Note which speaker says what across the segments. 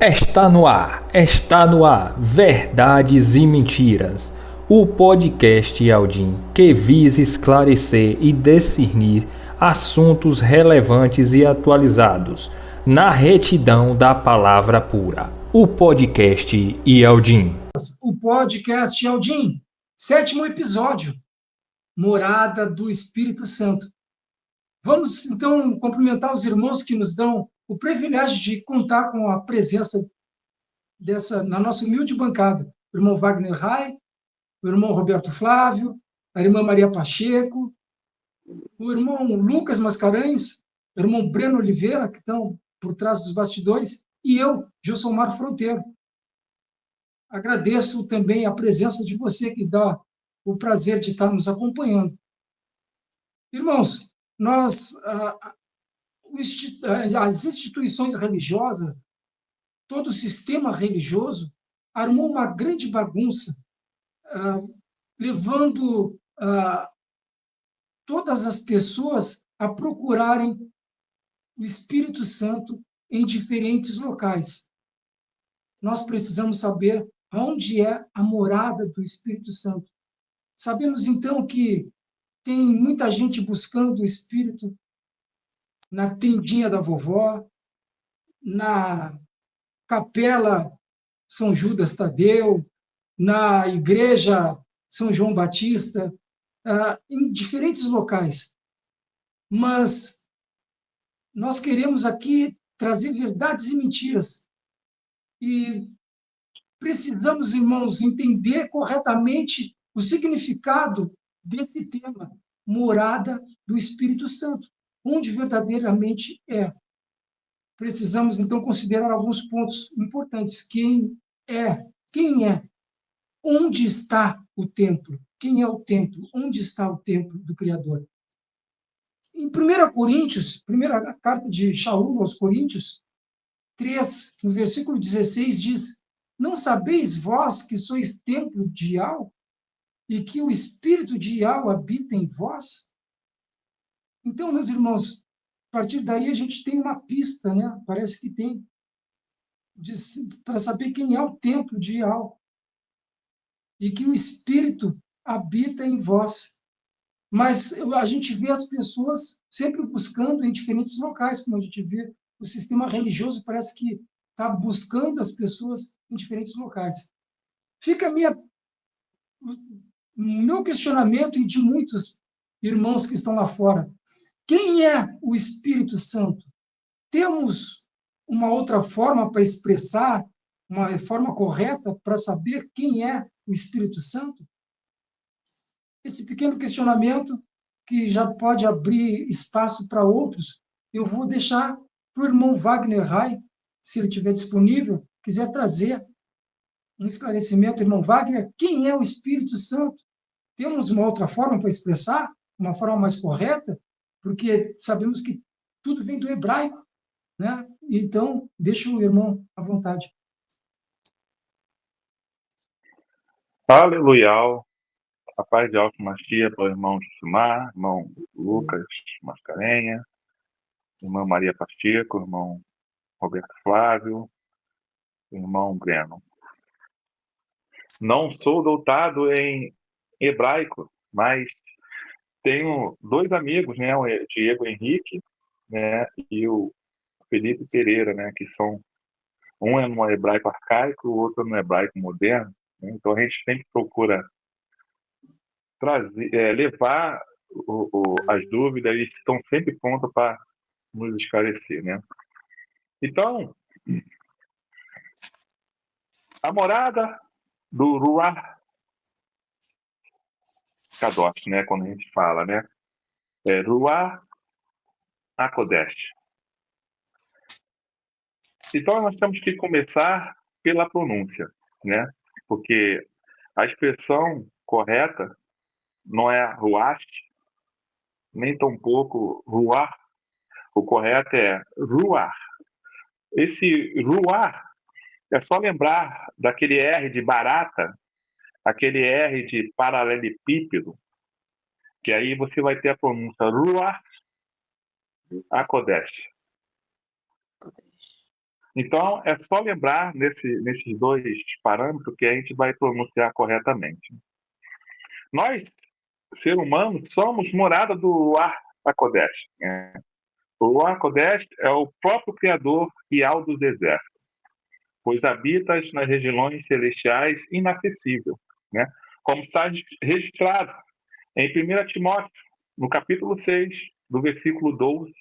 Speaker 1: Está no ar, Verdades e Mentiras, o podcast Aldim que visa esclarecer e discernir assuntos relevantes e atualizados na retidão da palavra pura. O podcast Aldim.
Speaker 2: O podcast Aldim, 7º episódio, Morada do Espírito Santo. Vamos, então, cumprimentar os irmãos que nos dão o privilégio de contar com a presença na nossa humilde bancada. O irmão Wagner Rai, o irmão Roberto Flávio, a irmã Maria Pacheco, o irmão Lucas Mascarenhas, o irmão Breno Oliveira, que estão por trás dos bastidores, e eu, Gilsomar Fronteiro. Agradeço também a presença de você que dá o prazer de estar nos acompanhando. Irmãos, as instituições religiosas, todo o sistema religioso, armou uma grande bagunça, levando todas as pessoas a procurarem o Espírito Santo em diferentes locais. Nós precisamos saber aonde é a morada do Espírito Santo. Sabemos, então, que tem muita gente buscando o Espírito na tendinha da vovó, na capela São Judas Tadeu, na igreja São João Batista, em diferentes locais. Mas nós queremos aqui trazer verdades e mentiras. E precisamos, irmãos, entender corretamente o significado desse tema, morada do Espírito Santo, onde verdadeiramente é. Precisamos, então, considerar alguns pontos importantes. Quem é? Onde está o templo? Quem é o templo? Onde está o templo do Criador? Em 1 Coríntios, primeira carta de Paulo aos Coríntios, 3, no versículo 16, diz: Não sabeis vós que sois templo de Iau e que o Espírito de Iau habita em vós? Então, meus irmãos, a partir daí a gente tem uma pista, né? Parece que tem, para saber quem é o templo de Iau e que o Espírito habita em vós. Mas a gente vê as pessoas sempre buscando em diferentes locais, como a gente vê o sistema religioso parece que está buscando as pessoas em diferentes locais. Fica o meu questionamento e de muitos irmãos que estão lá fora. Quem é o Espírito Santo? Temos uma outra forma para expressar, uma forma correta para saber quem é o Espírito Santo? Esse pequeno questionamento, que já pode abrir espaço para outros, eu vou deixar para o irmão Wagner Rai, se ele estiver disponível, quiser trazer um esclarecimento. Irmão Wagner, quem é o Espírito Santo? Temos uma outra forma para expressar? Uma forma mais correta? Porque sabemos que tudo vem do hebraico, né? Então, deixa o irmão à vontade.
Speaker 3: Aleluia. A paz de Alto Machia para o irmão Josimar, irmão Lucas Mascarenha, irmã Maria Pacheco, irmão Roberto Flávio, irmão Breno. Não sou doutado em hebraico, mas tenho dois amigos, né, o Diego Henrique, né, e o Felipe Pereira, né, que são, um é no hebraico arcaico, o outro no hebraico moderno, né, então a gente sempre procura levar as dúvidas, eles estão sempre prontos para nos esclarecer, né? Então, a morada do Ruach Kadosh, né? Quando a gente fala, né? Ruach HaKodesh. Então, nós temos que começar pela pronúncia, né? Porque a expressão correta não é Ruach, nem tampouco Ruach. O correto é Ruach. Esse Ruach é só lembrar daquele R de barata, aquele R de paralelepípedo, que aí você vai ter a pronúncia Ruach HaKodesh. Então, é só lembrar nesses dois parâmetros que a gente vai pronunciar corretamente. Nós, ser humano, somos morada do Ruach HaKodesh, né? O Ruach HaKodesh é o próprio Criador real dos exércitos, pois habitas nas regiões celestiais inacessível, né? Como está registrado em 1 Timóteo, no capítulo 6, do versículo 12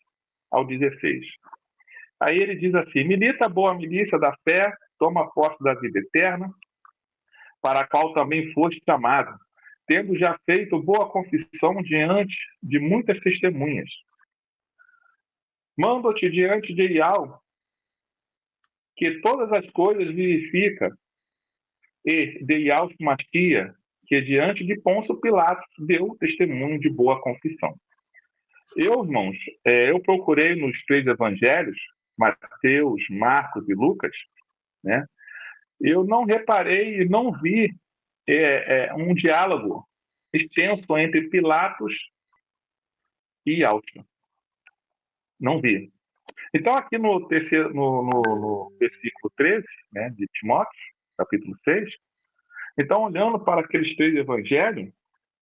Speaker 3: ao 16. Aí ele diz assim: milita a boa milícia da fé, toma posse da vida eterna, para a qual também foste chamado, tendo já feito boa confissão diante de muitas testemunhas. Mando-te diante de Ial, que todas as coisas vivifica, e de Ial Mastia, que diante de Pôncio Pilatos deu testemunho de boa confissão. Irmãos, eu procurei nos 3 evangelhos, Mateus, Marcos e Lucas, né? Eu não reparei e não vi um diálogo extenso entre Pilatos e Alto. Não vi. Então, aqui no versículo 13, né, de Timóteo, capítulo 6, então, olhando para aqueles 3 evangelhos,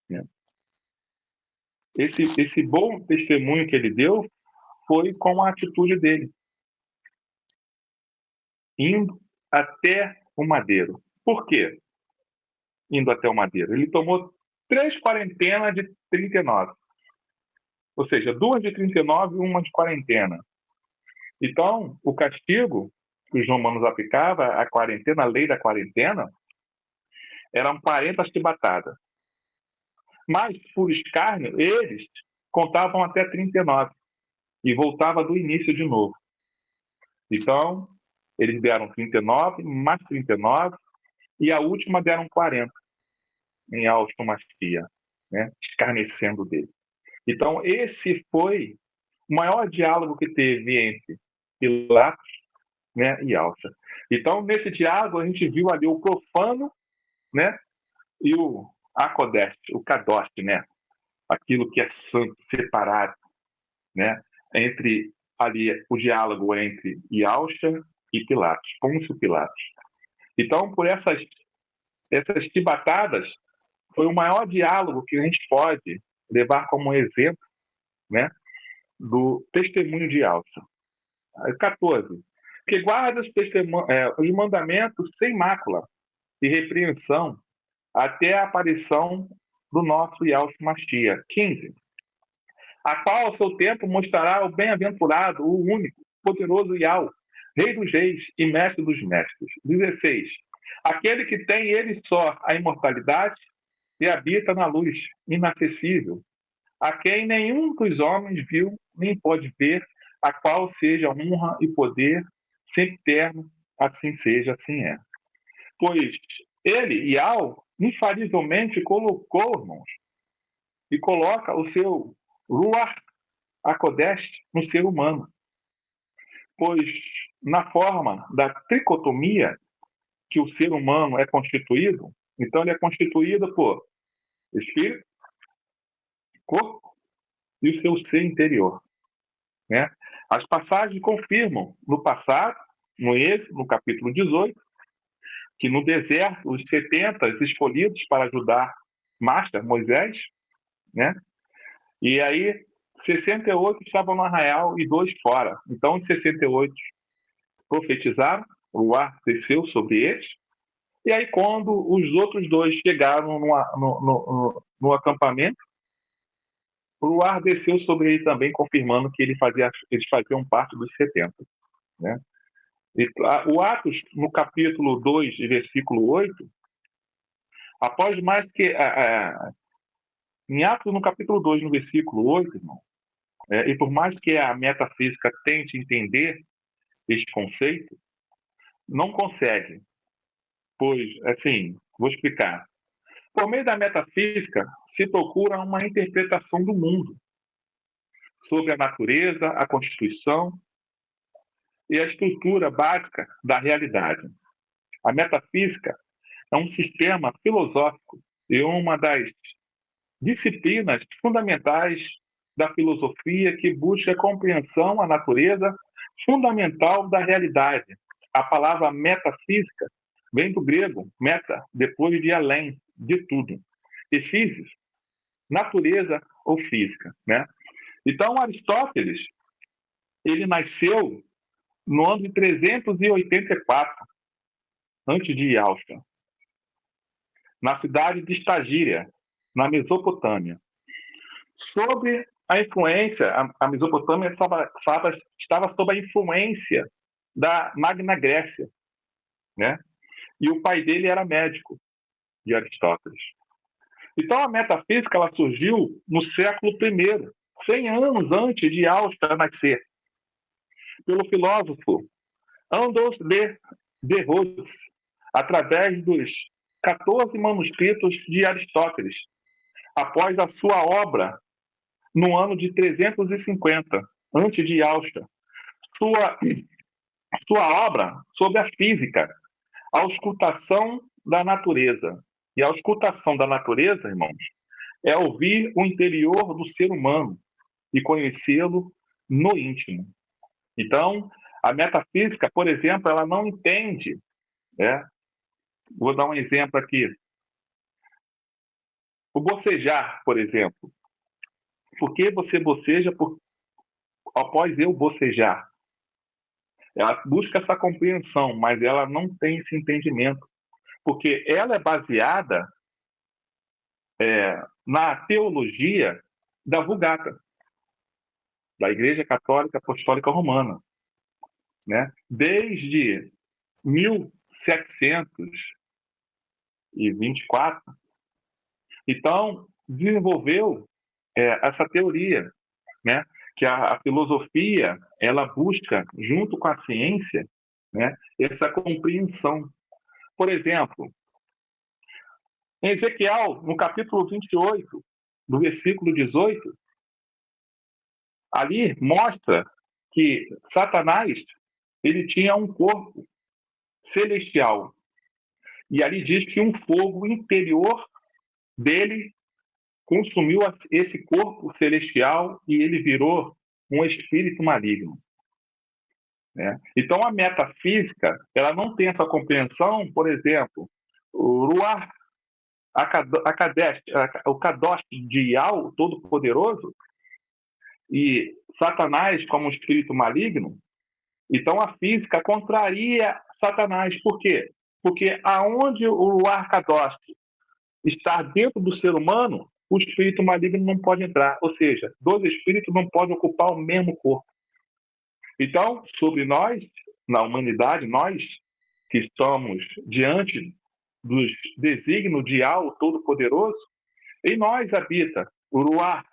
Speaker 3: né, esse bom testemunho que ele deu foi com a atitude dele, indo até o madeiro. Por quê? Indo até o madeiro. Ele tomou 3 quarentenas de 39. Ou seja, 2 de 39 e 1 de quarentena. Então, o castigo que os romanos aplicavam, a quarentena, a lei da quarentena, eram 40 chibatadas. Mas, por escárnio, eles contavam até 39 e voltava do início de novo. Então, eles deram 39, mais 39, e a última deram 40, em automastia, né? Escarnecendo dele. Então, esse foi o maior diálogo que teve entre Pilatos, né, e Alça. Então, nesse diálogo, a gente viu ali o profano, né, e o Akodesh, o Kadosh, né, aquilo que é santo, separado, né, entre ali o diálogo entre Yalcha e Pilatos, Pôncio Pilatos. Então, por essas chibatadas, foi o maior diálogo que a gente pode levar como exemplo, né, do testemunho de Yalcha. 14. Que guarda os mandamentos sem mácula e repreensão até a aparição do nosso Yahshua Mashiach. 15. A qual ao seu tempo mostrará o bem-aventurado, o único, poderoso Yahweh, Rei dos Reis e Mestre dos Mestres. 16. Aquele que tem ele só a imortalidade e habita na luz inacessível, a quem nenhum dos homens viu nem pode ver, a qual seja honra e poder sempre eterno, assim seja, assim é. Pois ele, Yahweh, infalivelmente colocou, irmãos, e coloca o seu Ruach HaKodesh no ser humano. Pois na forma da tricotomia que o ser humano é constituído, então ele é constituído por espírito, corpo e o seu ser interior, né? As passagens confirmam no passado, no Êxodo, no capítulo 18, que no deserto os 70 escolhidos para ajudar Master, Moisés, né? E aí 68 estavam no arraial e 2 fora. Então os 68 profetizaram, o ar desceu sobre eles. E aí quando os outros 2 chegaram no acampamento, o ar desceu sobre ele também, confirmando que eles faziam parte dos 70. Né? E, o Atos, no capítulo 2, versículo 8, após mais que... em Atos, no capítulo 2, no versículo 8, irmão, e por mais que a metafísica tente entender este conceito, não consegue. Pois, assim, vou explicar. Por meio da metafísica, se procura uma interpretação do mundo sobre a natureza, a constituição e a estrutura básica da realidade. A metafísica é um sistema filosófico e uma das disciplinas fundamentais da filosofia que busca a compreensão da natureza fundamental da realidade, a palavra metafísica vem do grego, meta, depois de além, de tudo. E física, natureza ou física, né? Então, Aristóteles, ele nasceu no ano de 384, antes de Yausta, na cidade de Estagíria, na Mesopotâmia. Sobre a influência, a Mesopotâmia estava sob a influência da Magna Grécia, né? E o pai dele era médico, de Aristóteles. Então, a metafísica ela surgiu no século I, 100 anos antes de Yausta nascer, pelo filósofo Andros de Rhodes, através dos 14 manuscritos de Aristóteles, após a sua obra no ano de 350, antes de Yausta. Sua obra sobre a física, a auscultação da natureza. E a auscultação da natureza, irmãos, é ouvir o interior do ser humano e conhecê-lo no íntimo. Então, a metafísica, por exemplo, ela não entende, né? Vou dar um exemplo aqui. O bocejar, por exemplo. Por que você boceja após eu bocejar? Ela busca essa compreensão, mas ela não tem esse entendimento, porque ela é baseada na teologia da Vulgata, da Igreja Católica Apostólica Romana, né? Desde 1724, então desenvolveu essa teoria, né? Que a filosofia ela busca, junto com a ciência, né? Essa compreensão. Por exemplo, em Ezequiel, no capítulo 28, no versículo 18, ali mostra que Satanás ele tinha um corpo celestial. E ali diz que um fogo interior dele consumiu esse corpo celestial e ele virou um espírito maligno, né? Então, a metafísica ela não tem essa compreensão, por exemplo, o Ruach o Kadosh de Yahweh, o Todo-Poderoso, e Satanás como um espírito maligno. Então, a física contraria Satanás. Por quê? Porque aonde o Ruach Kadosh está dentro do ser humano, o espírito maligno não pode entrar. Ou seja, dois espíritos não podem ocupar o mesmo corpo. Então, sobre nós, na humanidade, nós que estamos diante dos desígnios de Yahweh Todo-Poderoso, em nós habita o Ruach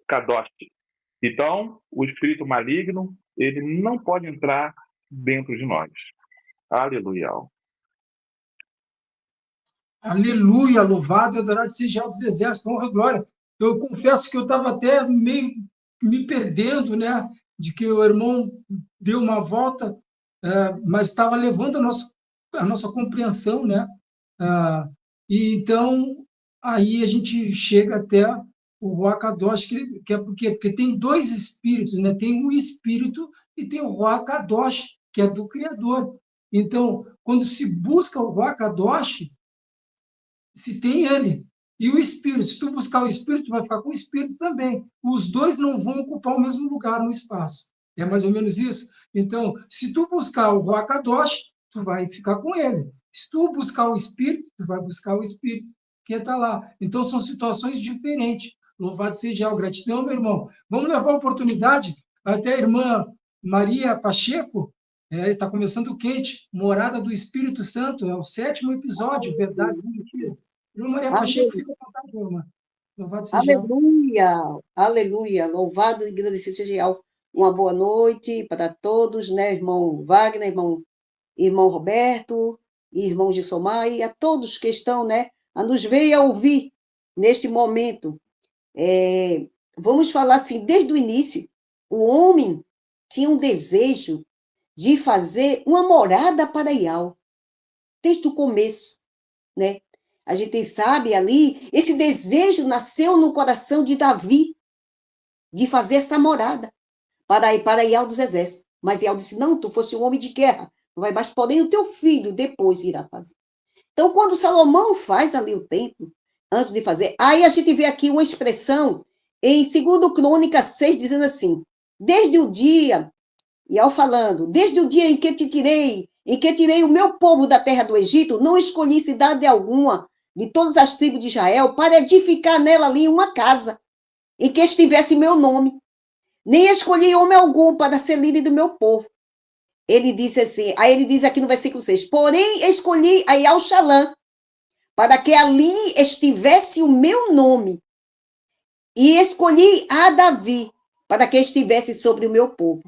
Speaker 3: Kadosh. Então, o espírito maligno, ele não pode entrar dentro de nós. Aleluia.
Speaker 2: Aleluia, louvado e adorado seja o dos exércitos, honra e glória. Eu confesso que eu estava até meio me perdendo, né, de que o irmão deu uma volta, mas estava levando a nossa compreensão, né? E então, aí a gente chega até o Ruach Kadosh, que é por quê? Porque tem dois espíritos, né? Tem um espírito e tem o Ruach Kadosh, que é do Criador. Então, quando se busca o Ruach Kadosh, se tem ele. E o espírito, se tu buscar o espírito, vai ficar com o espírito também. Os dois não vão ocupar o mesmo lugar no espaço. É mais ou menos isso? Então, se tu buscar o Ruach Kadosh, tu vai ficar com ele. Se tu buscar o espírito, tu vai buscar o espírito que está lá. Então, são situações diferentes. Louvado seja o gratidão, meu irmão. Vamos levar a oportunidade até a irmã Maria Pacheco. Está começando o Kate, Morada do Espírito Santo. É o 7º episódio, Verdade e Mentiras. Irmã Maria Pacheco, fica à vontade, irmã. Louvado seja.
Speaker 4: Aleluia, aleluia. Louvado e agradecido seja. Uma boa noite para todos, né, irmão Wagner, irmão Roberto, irmão Gilsomar, e a todos que estão, né, a nos ver e a ouvir neste momento. Vamos falar assim, desde o início, o homem tinha um desejo de fazer uma morada para Yahweh, desde o começo, né? A gente sabe ali, esse desejo nasceu no coração de Davi, de fazer essa morada para Yahweh dos exércitos. Mas Yael disse, não, tu foste um homem de guerra, não vai mais, porém o teu filho depois irá fazer. Então, quando Salomão faz ali o templo, antes de fazer, aí a gente vê aqui uma expressão em 2 Crônicas 6, dizendo assim, desde o dia, Yael falando, desde o dia em que tirei o meu povo da terra do Egito, não escolhi cidade alguma de todas as tribos de Israel para edificar nela ali uma casa em que estivesse meu nome. Nem escolhi homem algum para ser líder do meu povo. Ele disse assim, aí ele diz aqui no versículo 6, porém escolhi a Yael-Shalã, para que ali estivesse o meu nome, e escolhi a Davi, para que estivesse sobre o meu povo.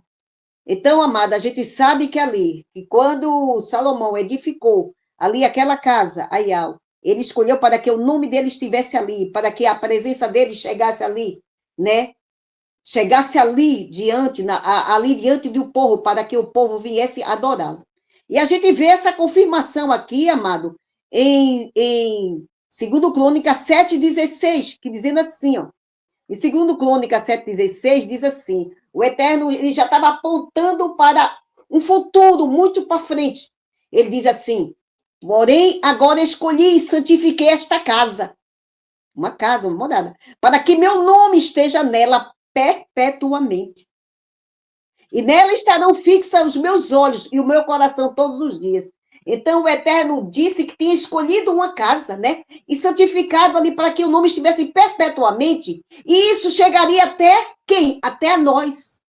Speaker 4: Então, amada, a gente sabe que ali, que quando Salomão edificou ali aquela casa, a Yael, ele escolheu para que o nome dele estivesse ali, para que a presença dele chegasse ali, né? Chegasse ali diante do povo, para que o povo viesse adorá-lo. E a gente vê essa confirmação aqui, amado, em 2 Crônicas 7,16, que dizendo assim, ó, em 2 Crônicas 7,16, diz assim, o Eterno ele já estava apontando para um futuro muito para frente. Ele diz assim, porém, agora escolhi e santifiquei esta casa, uma morada, para que meu nome esteja nela perpetuamente. E nela estarão fixos os meus olhos e o meu coração todos os dias. Então, o Eterno disse que tinha escolhido uma casa, né? E santificado ali para que o nome estivesse perpetuamente. E isso chegaria até quem? Até a nós.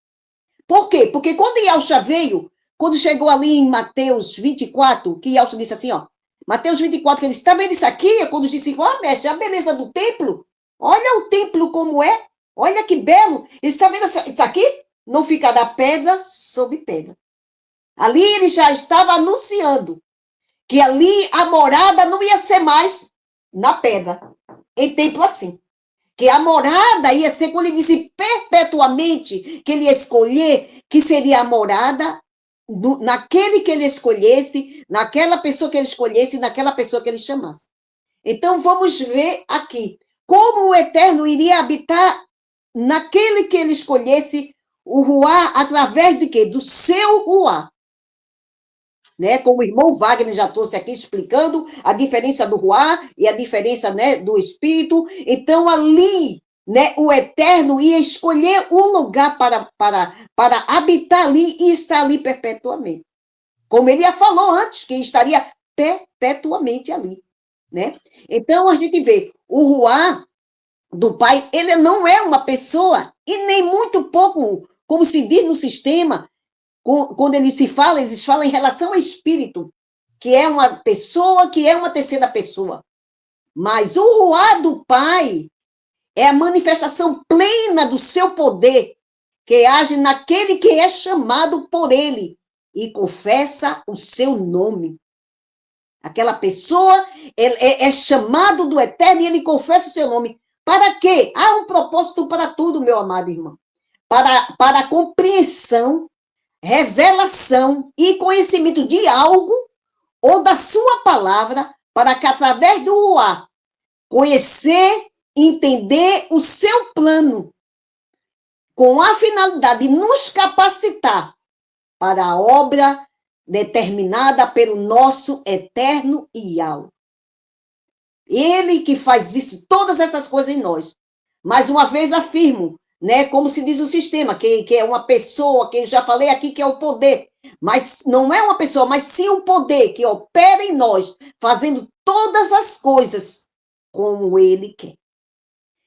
Speaker 4: Por quê? Porque quando Yahshua veio, quando chegou ali em Mateus 24, que Yahshua disse assim, ó, Mateus 24, que ele disse, está vendo isso aqui? Quando disse, ó, mestre, a beleza do templo. Olha o templo como é. Olha que belo. Ele está vendo isso aqui? Não ficará pedra sobre pedra. Ali ele já estava anunciando que ali a morada não ia ser mais na pedra, em templo assim. Que a morada ia ser, quando ele disse perpetuamente, que ele ia escolher, que seria a morada naquele que ele escolhesse, naquela pessoa que ele escolhesse, naquela pessoa que ele chamasse. Então, vamos ver aqui como o Eterno iria habitar naquele que ele escolhesse, o Ruá, através de quê? Do seu Ruá. Né? Como o irmão Wagner já trouxe aqui, explicando a diferença do Ruá e a diferença, né, do Espírito. Então, ali, né, o Eterno ia escolher um lugar para habitar ali e estar ali perpetuamente. Como ele já falou antes, que estaria perpetuamente ali. Né? Então, a gente vê, o Ruá do Pai, ele não é uma pessoa, e nem muito pouco, como se diz no sistema, quando eles falam em relação ao Espírito, que é uma pessoa, que é uma terceira pessoa. Mas o Ruá do Pai é a manifestação plena do seu poder, que age naquele que é chamado por ele e confessa o seu nome. Aquela pessoa é chamado do Eterno e ele confessa o seu nome. Para quê? Há um propósito para tudo, meu amado irmão. Para a compreensão, revelação e conhecimento de algo ou da sua palavra, para que através do Ruá conhecer, entender o seu plano, com a finalidade de nos capacitar para a obra determinada pelo nosso eterno Yahweh. Ele que faz isso, todas essas coisas em nós. Mais uma vez afirmo, né, como se diz o sistema, que é uma pessoa, que eu já falei aqui que é o poder, mas não é uma pessoa, mas sim o poder que opera em nós, fazendo todas as coisas como ele quer.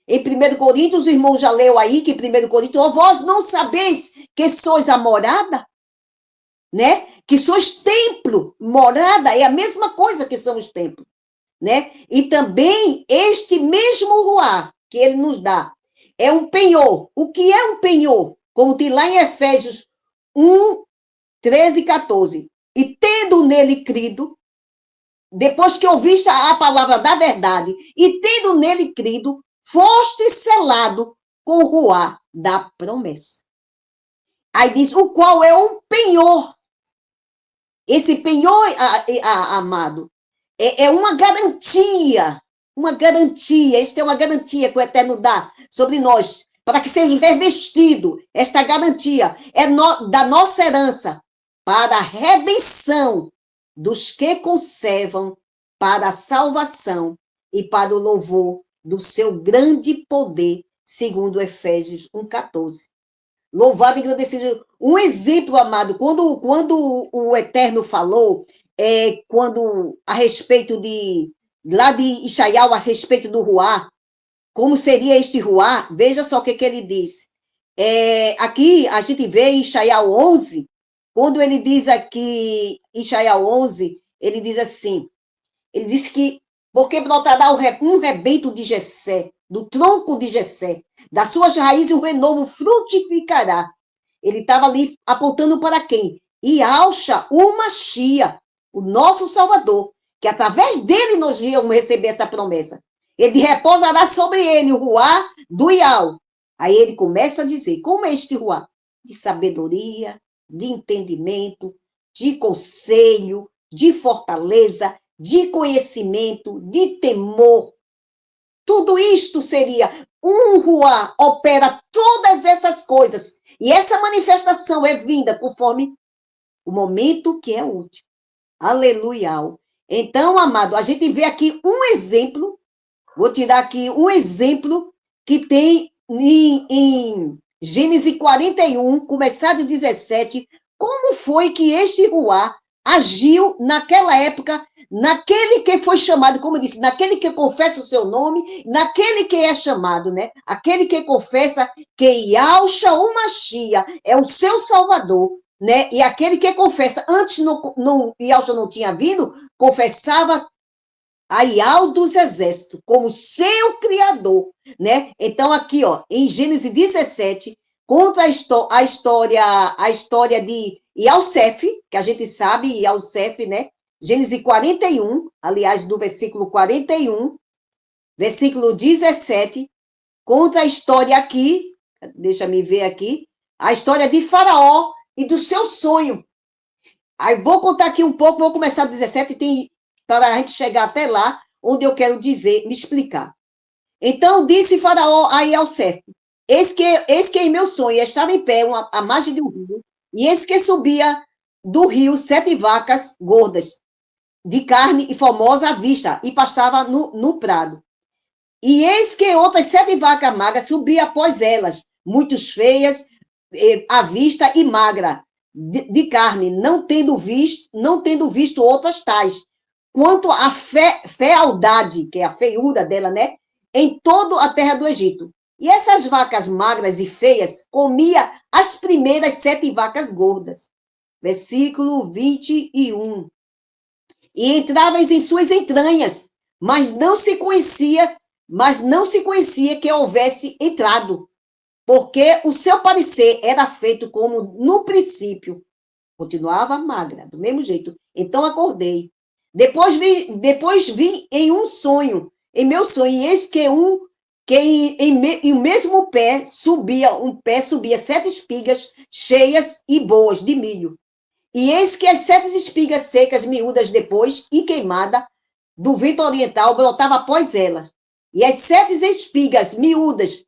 Speaker 4: Em 1 Coríntios, o irmão já leu aí que 1 Coríntios, vós não sabeis que sois a morada? Né? Que sois templo, morada, é a mesma coisa que são os templos. Né? E também este mesmo Ruá que ele nos dá é um penhor. O que é um penhor? Como tem lá em Efésios 1, 13 e 14. E tendo nele crido, depois que ouviste a palavra da verdade, e tendo nele crido, foste selado com o Ruá da promessa. Aí diz, o qual é o penhor. Esse penhor, amado, é uma garantia, esta é uma garantia que o Eterno dá sobre nós, para que seja revestido, esta garantia da nossa herança, para a redenção dos que conservam, para a salvação e para o louvor do seu grande poder, segundo Efésios 1,14. Louvado e agradecido. Um exemplo, amado, quando o Eterno falou, quando a respeito lá de Ishaial, a respeito do Ruá, como seria este Ruá, veja só o que ele diz. Aqui a gente vê em Ishaial 11, quando ele diz aqui, Ishaial 11, ele diz assim, ele diz que, porque brotará um rebento de Jessé, do tronco de Jessé, das suas raízes o renovo frutificará. Ele estava ali apontando para quem? Yahshua, o Machia, o nosso Salvador, que através dele nós íamos receber essa promessa. Ele repousará sobre ele o ruá do Ial. Aí ele começa a dizer, como é este ruá? De sabedoria, de entendimento, de conselho, de fortaleza, de conhecimento, de temor. Tudo isto seria um ruá, opera todas essas coisas. E essa manifestação é vinda conforme o momento que é útil. Aleluia. Então, amado, a gente vê aqui um exemplo, vou tirar aqui um exemplo que tem em Gênesis 41, começar de 17, como foi que este ruá agiu naquela época, naquele que foi chamado, como eu disse, naquele que confessa o seu nome, naquele que é chamado, né? Aquele que confessa que Yahshua, o Machia, é o seu Salvador, né? E aquele que confessa, antes Yahshua não tinha vindo, confessava a Yahweh dos exércitos como seu criador, né? Então aqui, ó, em Gênesis 17, conta a história de Yosef, que a gente sabe, Yosef, né? Gênesis 41, aliás, do versículo 41, versículo 17, conta a história aqui, deixa me ver aqui, a história de Faraó e do seu sonho. Aí vou contar aqui um pouco, vou começar do 17, para a gente chegar até lá, onde eu quero dizer, me explicar. Então disse Faraó a Yosef, eis que em meu sonho estava em pé à margem de um rio, e eis que subia do rio 7 vacas gordas, de carne e formosa à vista, e pastava no prado. E eis que outras 7 vacas magras subiam após elas, muito feias à vista e magra, de carne, não tendo visto outras tais, quanto à fealdade, que é a feiura dela, né? Em toda a terra do Egito. E essas vacas magras e feias comia as primeiras 7 vacas gordas. Versículo 21. E entravas em suas entranhas, mas não se conhecia que houvesse entrado, porque o seu parecer era feito como no princípio. Continuava magra, do mesmo jeito. Então acordei. Depois vi em um sonho, em meu sonho, e eis que em o mesmo pé subia 7 espigas cheias e boas de milho. E eis que as 7 espigas secas, miúdas depois, e queimada, do vento oriental, brotava após elas. E as 7 espigas miúdas,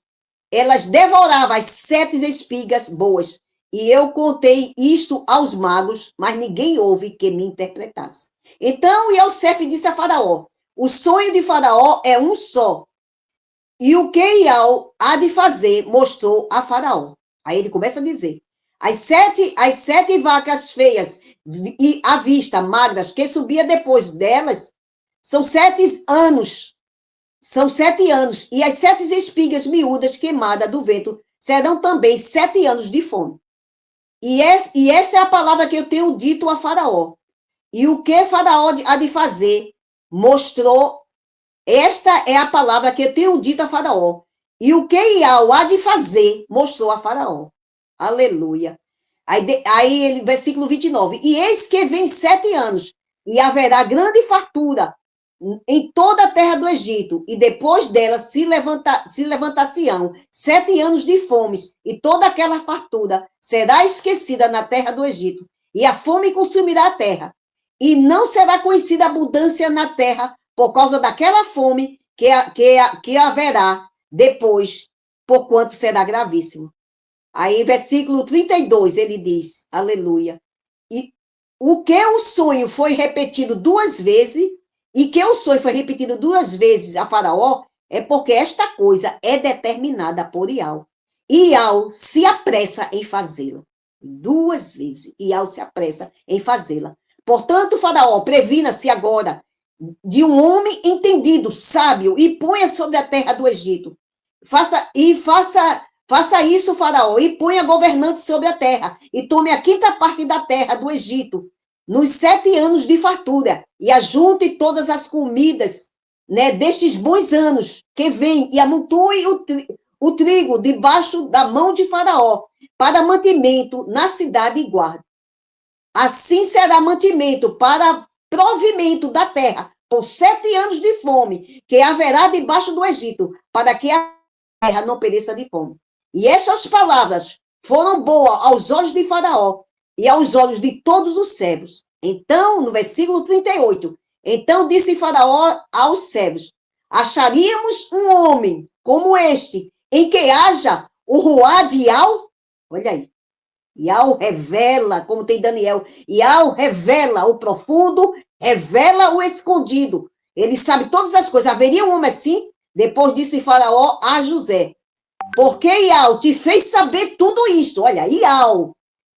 Speaker 4: elas devoravam as 7 espigas boas. E eu contei isto aos magos, mas ninguém houve que me interpretasse. Então Yosef disse a Faraó, o sonho de Faraó é um só, e o que Yahweh há de fazer mostrou a Faraó. Aí ele começa a dizer, as sete vacas feias e à vista, magras, que subia depois delas, são 7 anos, e as 7 espigas miúdas queimadas do vento serão também 7 anos de fome. E esta é a palavra que eu tenho dito a Faraó. E o que Faraó há de fazer, mostrou. Esta é a palavra que eu tenho dito a Faraó. E o que Yahweh há de fazer, mostrou a Faraó. Aleluia. Aí versículo 29. E eis que vem 7 anos, e haverá grande fartura em toda a terra do Egito, e depois dela se levantar-se-ão 7 anos de fomes, e toda aquela fartura será esquecida na terra do Egito, e a fome consumirá a terra, e não será conhecida abundância na terra por causa daquela fome que haverá depois porquanto será gravíssimo. Aí, versículo 32, ele diz, aleluia, e o que o sonho foi repetido 2 vezes, e que o sonho foi repetido 2 vezes a Faraó, é porque esta coisa é determinada por Iau. E Iau se apressa em fazê-la. 2 vezes, Iau se apressa em fazê-la. Portanto, Faraó, previna-se agora de um homem entendido, sábio, e ponha sobre a terra do Egito. Faça isso, Faraó, e ponha governantes sobre a terra, e tome a 5ª parte da terra do Egito, nos 7 anos de fartura, e ajunte todas as comidas, né, destes bons anos que vêm, e amontoe o trigo debaixo da mão de Faraó, para mantimento na cidade e guarda. Assim será mantimento para provimento da terra, por 7 anos de fome, que haverá debaixo do Egito, para que a terra não pereça de fome. E essas palavras foram boas aos olhos de Faraó e aos olhos de todos os servos. Então, no versículo 38, então disse Faraó aos servos: acharíamos um homem como este, em que haja o ruá de Iau? Olha aí. Iau revela, como tem Daniel, Iau revela o profundo, revela o escondido. Ele sabe todas as coisas. Haveria um homem assim? Depois disse Faraó a José: porque Iau te fez saber tudo isto. Olha, Iau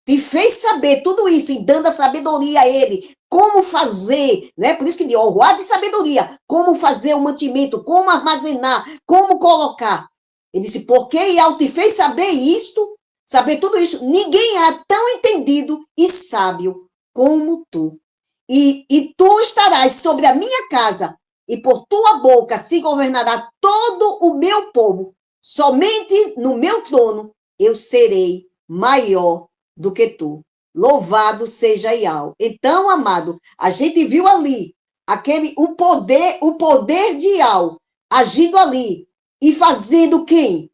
Speaker 4: te fez saber tudo isso, e dando a sabedoria a ele, como fazer, né? Por isso que diz, o ruá de sabedoria, como fazer o mantimento, como armazenar, como colocar. Ele disse, porque Iau te fez saber isto, saber tudo isso, ninguém é tão entendido e sábio como tu. E tu estarás sobre a minha casa, e por tua boca se governará todo o meu povo. Somente no meu trono eu serei maior do que tu. Louvado seja Iau. Então, amado, a gente viu ali o poder de Iau agindo ali e fazendo quem?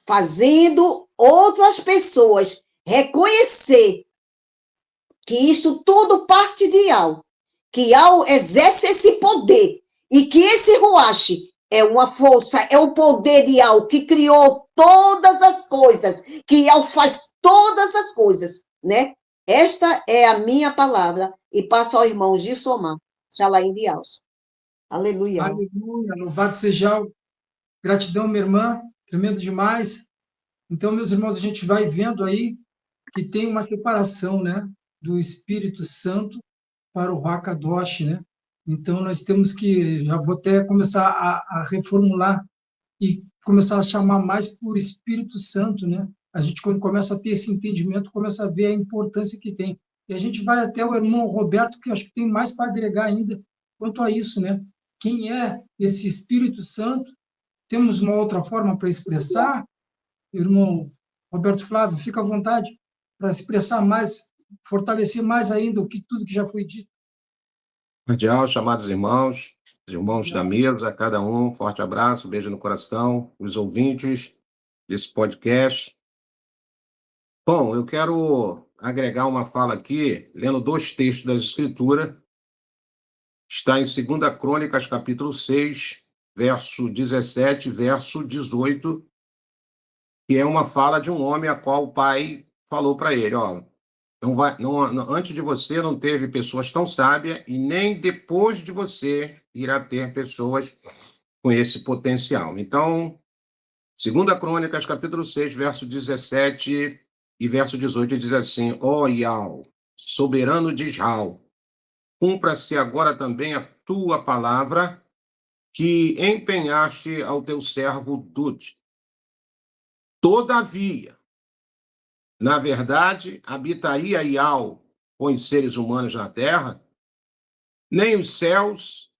Speaker 4: Fazendo outras pessoas reconhecer que isso tudo parte de Iau, que Iau exerce esse poder e que esse ruache é uma força, é o poder de Iau que criou todas as coisas, que Iau faz todas as coisas, né? Esta é a minha palavra e passo ao irmão Gilsomar, Xalaim de Iau. Aleluia.
Speaker 2: Aleluia, louvado seja Iau. Gratidão, minha irmã, tremendo demais. Então, meus irmãos, a gente vai vendo aí que tem uma separação, né, do Espírito Santo para o Hakadosh, né? Então, nós temos que, já vou até começar a reformular e começar a chamar mais por Espírito Santo, né? A gente, quando começa a ter esse entendimento, começa a ver a importância que tem. E a gente vai até o irmão Roberto, que eu acho que tem mais para agregar ainda quanto a isso, né? Quem é esse Espírito Santo? Temos uma outra forma para expressar? Irmão Roberto Flávio, fica à vontade para expressar mais, fortalecer mais ainda tudo que já foi dito.
Speaker 5: Cordial, chamados irmãos da mesa, a cada um, forte abraço, beijo no coração, os ouvintes desse podcast. Bom, eu quero agregar uma fala aqui, lendo 2 textos da Escritura. Está em 2 Crônicas, capítulo 6, verso 17, verso 18, que é uma fala de um homem a qual o pai falou para ele, ó, antes de você não teve pessoas tão sábias e nem depois de você irá ter pessoas com esse potencial. Então, 2 Crônicas, capítulo 6, verso 17 e verso 18, diz assim, ó Iau, soberano de Israel, cumpra-se agora também a tua palavra que empenhaste ao teu servo Dud. Todavia, na verdade, habitaria Iau com os seres humanos na terra? Nem os céus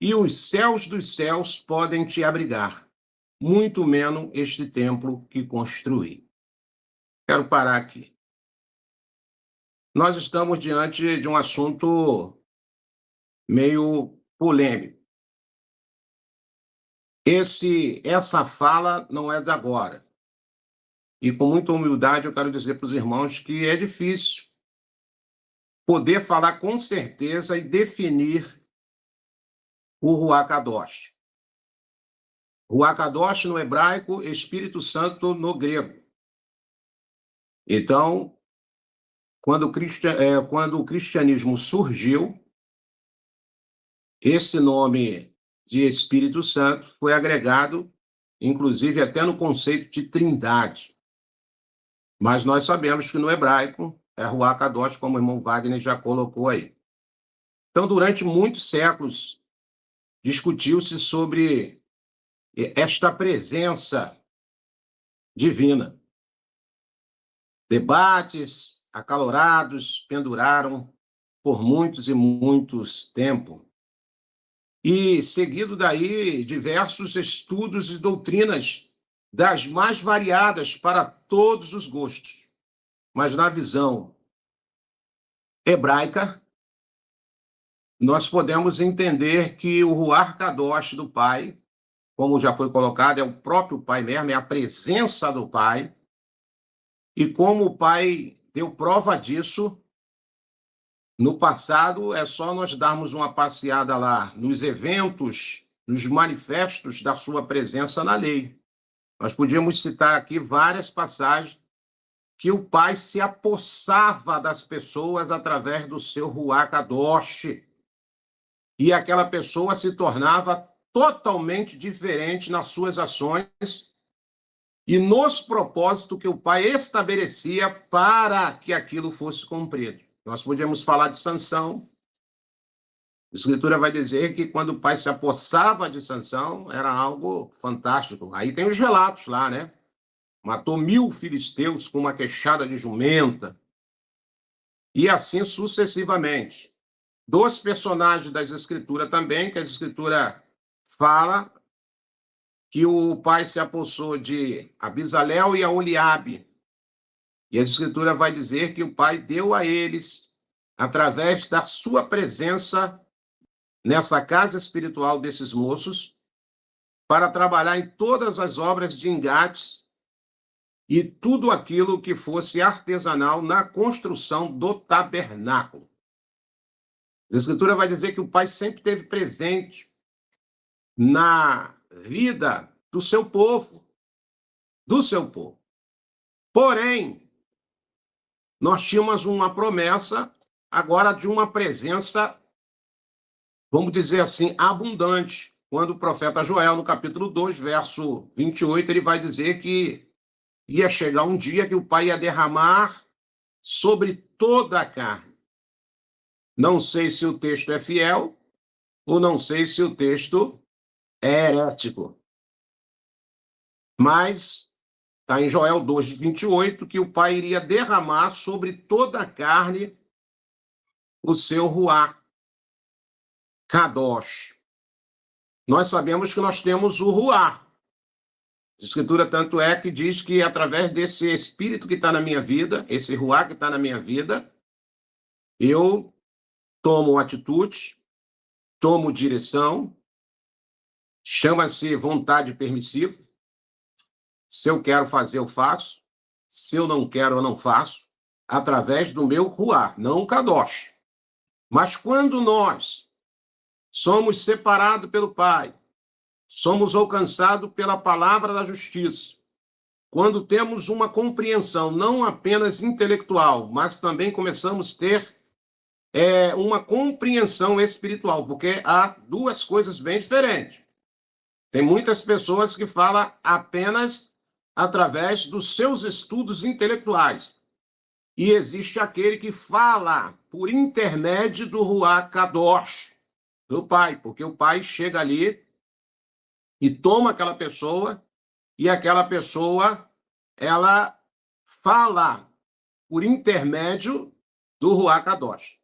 Speaker 5: e os céus dos céus podem te abrigar, muito menos este templo que construí. Quero parar aqui. Nós estamos diante de um assunto meio polêmico. Essa fala não é de agora. E com muita humildade eu quero dizer para os irmãos que é difícil poder falar com certeza e definir o Ruach Kadosh. Ruach Kadosh no hebraico, Espírito Santo no grego. Então, quando o cristianismo surgiu, esse nome de Espírito Santo foi agregado, inclusive até no conceito de trindade. Mas nós sabemos que no hebraico é Ruach Kadosh, como o irmão Wagner já colocou aí. Então, durante muitos séculos, discutiu-se sobre esta presença divina. Debates acalorados penduraram por muitos e muitos tempos. E, seguido daí, diversos estudos e doutrinas das mais variadas para todos os gostos. Mas na visão hebraica, nós podemos entender que o Ruach Kadosh do Pai, como já foi colocado, é o próprio Pai mesmo, é a presença do Pai. E como o Pai deu prova disso, no passado é só nós darmos uma passeada lá nos eventos, nos manifestos da sua presença na lei. Nós podíamos citar aqui várias passagens que o Pai se apossava das pessoas através do seu Ruach Kadosh. E aquela pessoa se tornava totalmente diferente nas suas ações e nos propósitos que o Pai estabelecia para que aquilo fosse cumprido. Nós podíamos falar de Sansão. A Escritura vai dizer que quando o pai se apossava de Sansão, era algo fantástico. Aí tem os relatos lá, né? Matou 1000 filisteus com uma queixada de jumenta. E assim sucessivamente. 2 personagens das Escrituras também, que a Escritura fala que o pai se apossou de Abisalel e Aholiabe. E a Escritura vai dizer que o Pai deu a eles, através da sua presença nessa casa espiritual desses moços, para trabalhar em todas as obras de engates e tudo aquilo que fosse artesanal na construção do tabernáculo. A Escritura vai dizer que o Pai sempre esteve presente na vida do seu povo, Porém, nós tínhamos uma promessa agora de uma presença, vamos dizer assim, abundante. Quando o profeta Joel, no capítulo 2, verso 28, ele vai dizer que ia chegar um dia que o Pai ia derramar sobre toda a carne. Não sei se o texto é fiel ou não sei se o texto é herético. Mas está em Joel 2, 28, que o Pai iria derramar sobre toda a carne o seu Ruach Kadosh. Nós sabemos que nós temos o Ruach. A Escritura tanto é que diz que através desse Espírito que está na minha vida, esse Ruach que está na minha vida, eu tomo atitude, tomo direção, chama-se vontade permissiva. Se eu quero fazer, eu faço. Se eu não quero, eu não faço. Através do meu Ruach, não o Kadosh. Mas quando nós somos separados pelo Pai, somos alcançados pela palavra da justiça, quando temos uma compreensão não apenas intelectual, mas também começamos a ter uma compreensão espiritual, porque há duas coisas bem diferentes. Tem muitas pessoas que falam apenas através dos seus estudos intelectuais. E existe aquele que fala por intermédio do Ruach Kadosh, do Pai, porque o Pai chega ali e toma aquela pessoa, e aquela pessoa, ela fala por intermédio do Ruach Kadosh.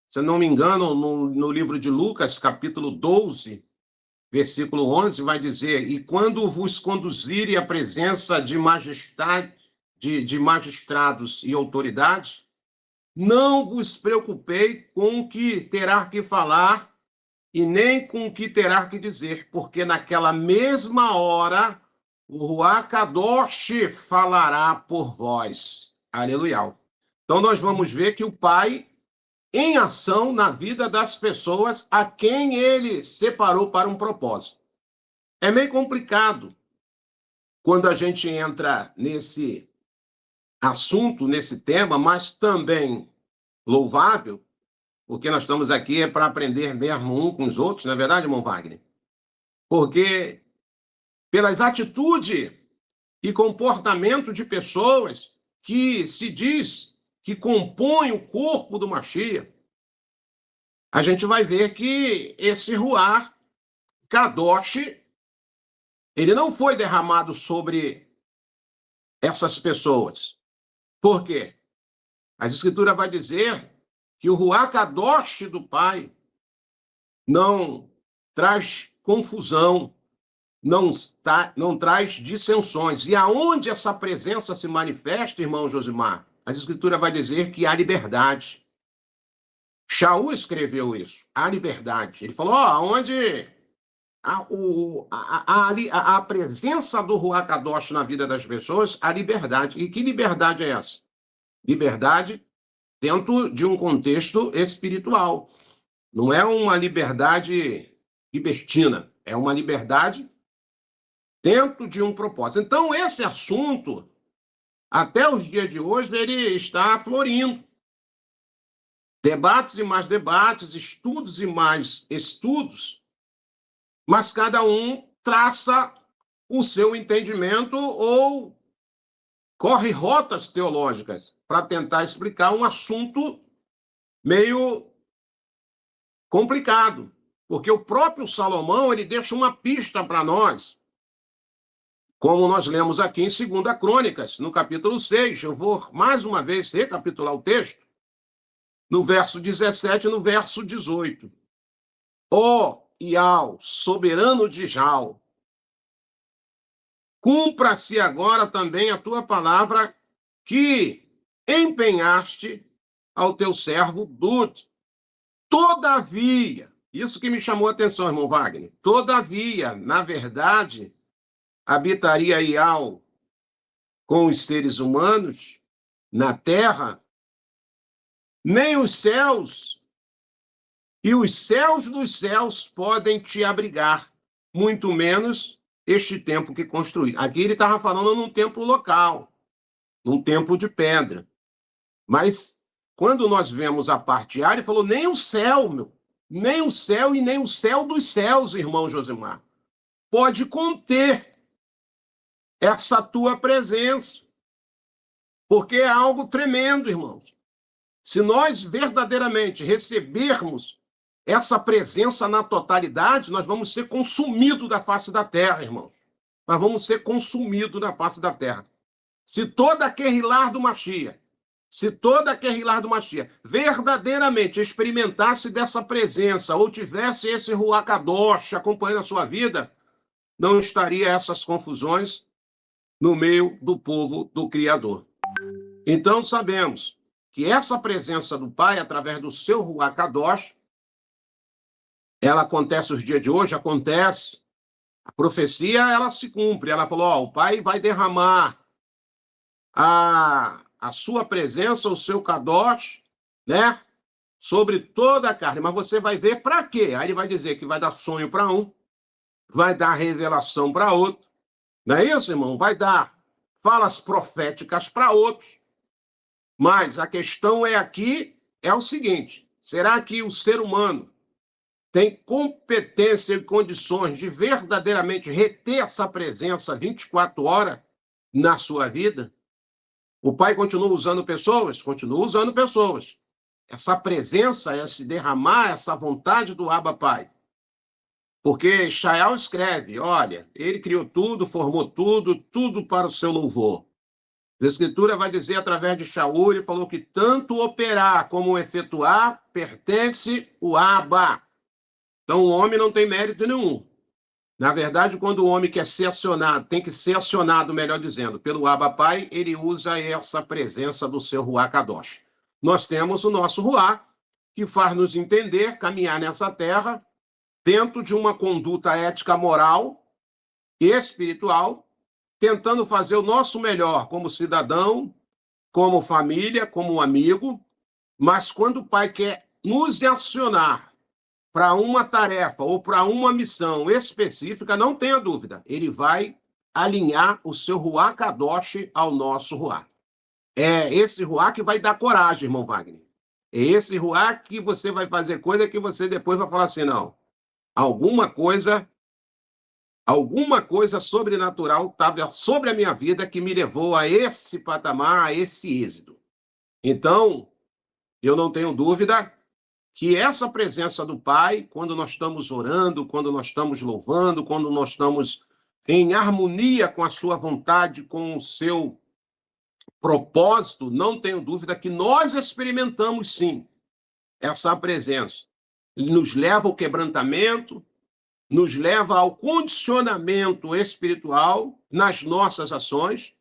Speaker 5: Se não me engano, no livro de Lucas, capítulo 12, versículo 11, vai dizer: e quando vos conduzirem à presença de magistrados e autoridades, não vos preocupei com o que terá que falar e nem com o que terá que dizer, porque naquela mesma hora o Ruach Kadosh falará por vós. Aleluia. Então nós vamos ver que o Pai, em ação na vida das pessoas a quem ele separou para um propósito. É meio complicado quando a gente entra nesse assunto, nesse tema, mas também louvável, porque nós estamos aqui para aprender mesmo um com os outros, não é verdade, irmão Wagner? Porque pelas atitudes e comportamento de pessoas que se diz que compõem o corpo do Mashiach, a gente vai ver que esse Ruach Kadosh, ele não foi derramado sobre essas pessoas. Por quê? A Escritura vai dizer que o Ruach Kadosh do Pai não traz confusão, não traz dissensões. E aonde essa presença se manifesta, irmão Josimar, a Escritura vai dizer que há liberdade. Shaul escreveu isso, há liberdade. Ele falou, onde a presença do Ruach Kadosh na vida das pessoas, há liberdade. E que liberdade é essa? Liberdade dentro de um contexto espiritual. Não é uma liberdade libertina, é uma liberdade dentro de um propósito. Então, esse assunto, até os dias de hoje, ele está florindo. Debates e mais debates, estudos e mais estudos, mas cada um traça o seu entendimento ou corre rotas teológicas para tentar explicar um assunto meio complicado, porque o próprio Salomão ele deixa uma pista para nós, como nós lemos aqui em 2 Crônicas, no capítulo 6. Eu vou mais uma vez recapitular o texto, no verso 17 e no verso 18. Ó Ial, soberano de Jal, cumpra-se agora também a tua palavra que empenhaste ao teu servo Dud. Todavia, isso que me chamou a atenção, irmão Wagner, todavia, na verdade, habitaria Ial com os seres humanos na terra, nem os céus e os céus dos céus podem te abrigar, muito menos este templo que construí. Aqui ele estava falando num templo local, num templo de pedra. Mas quando nós vemos a parte A, ele falou, nem o céu, nem o céu e nem o céu dos céus, irmão Josimar, pode conter essa tua presença. Porque é algo tremendo, irmãos. Se nós verdadeiramente recebermos essa presença na totalidade, nós vamos ser consumidos da face da terra, irmãos. Nós vamos ser consumidos da face da terra. Se toda a Querrilar do Mashiach, verdadeiramente experimentasse dessa presença, ou tivesse esse Ruach Kadosh acompanhando a sua vida, não estaria essas confusões no meio do povo do Criador. Então sabemos que essa presença do Pai, através do seu Ruach Kadosh, ela acontece os dias de hoje, acontece. A profecia, ela se cumpre. Ela falou, o Pai vai derramar a sua presença, o seu Kadosh, né, sobre toda a carne. Mas você vai ver para quê? Aí ele vai dizer que vai dar sonho para um, vai dar revelação para outro. Não é isso, irmão? Vai dar falas proféticas para outros. Mas a questão é o seguinte, será que o ser humano tem competência e condições de verdadeiramente reter essa presença 24 horas na sua vida? O Pai continua usando pessoas? Continua usando pessoas. Essa presença, esse derramar, essa vontade do Abba Pai. Porque Shaul escreve, olha, ele criou tudo, formou tudo para o seu louvor. A Escritura vai dizer, através de Shaul, ele falou que tanto operar como efetuar pertence o Abba. Então, o homem não tem mérito nenhum. Na verdade, quando o homem quer ser acionado, tem que ser acionado, melhor dizendo, pelo Abba Pai, ele usa essa presença do seu Ruach Kadosh. Nós temos o nosso Ruach, que faz nos entender, caminhar nessa terra, dentro de uma conduta ética, moral e espiritual, tentando fazer o nosso melhor como cidadão, como família, como amigo, mas quando o Pai quer nos acionar para uma tarefa ou para uma missão específica, não tenha dúvida, ele vai alinhar o seu Ruach Kadosh ao nosso Ruach. É esse Ruach que vai dar coragem, irmão Wagner. É esse Ruach que você vai fazer coisa que você depois vai falar assim, não, alguma coisa sobrenatural estava sobre a minha vida que me levou a esse patamar, a esse êxito. Então, eu não tenho dúvida que essa presença do Pai, quando nós estamos orando, quando nós estamos louvando, quando nós estamos em harmonia com a sua vontade, com o seu propósito, não tenho dúvida que nós experimentamos sim essa presença. Ele nos leva ao quebrantamento, nos leva ao condicionamento espiritual nas nossas ações,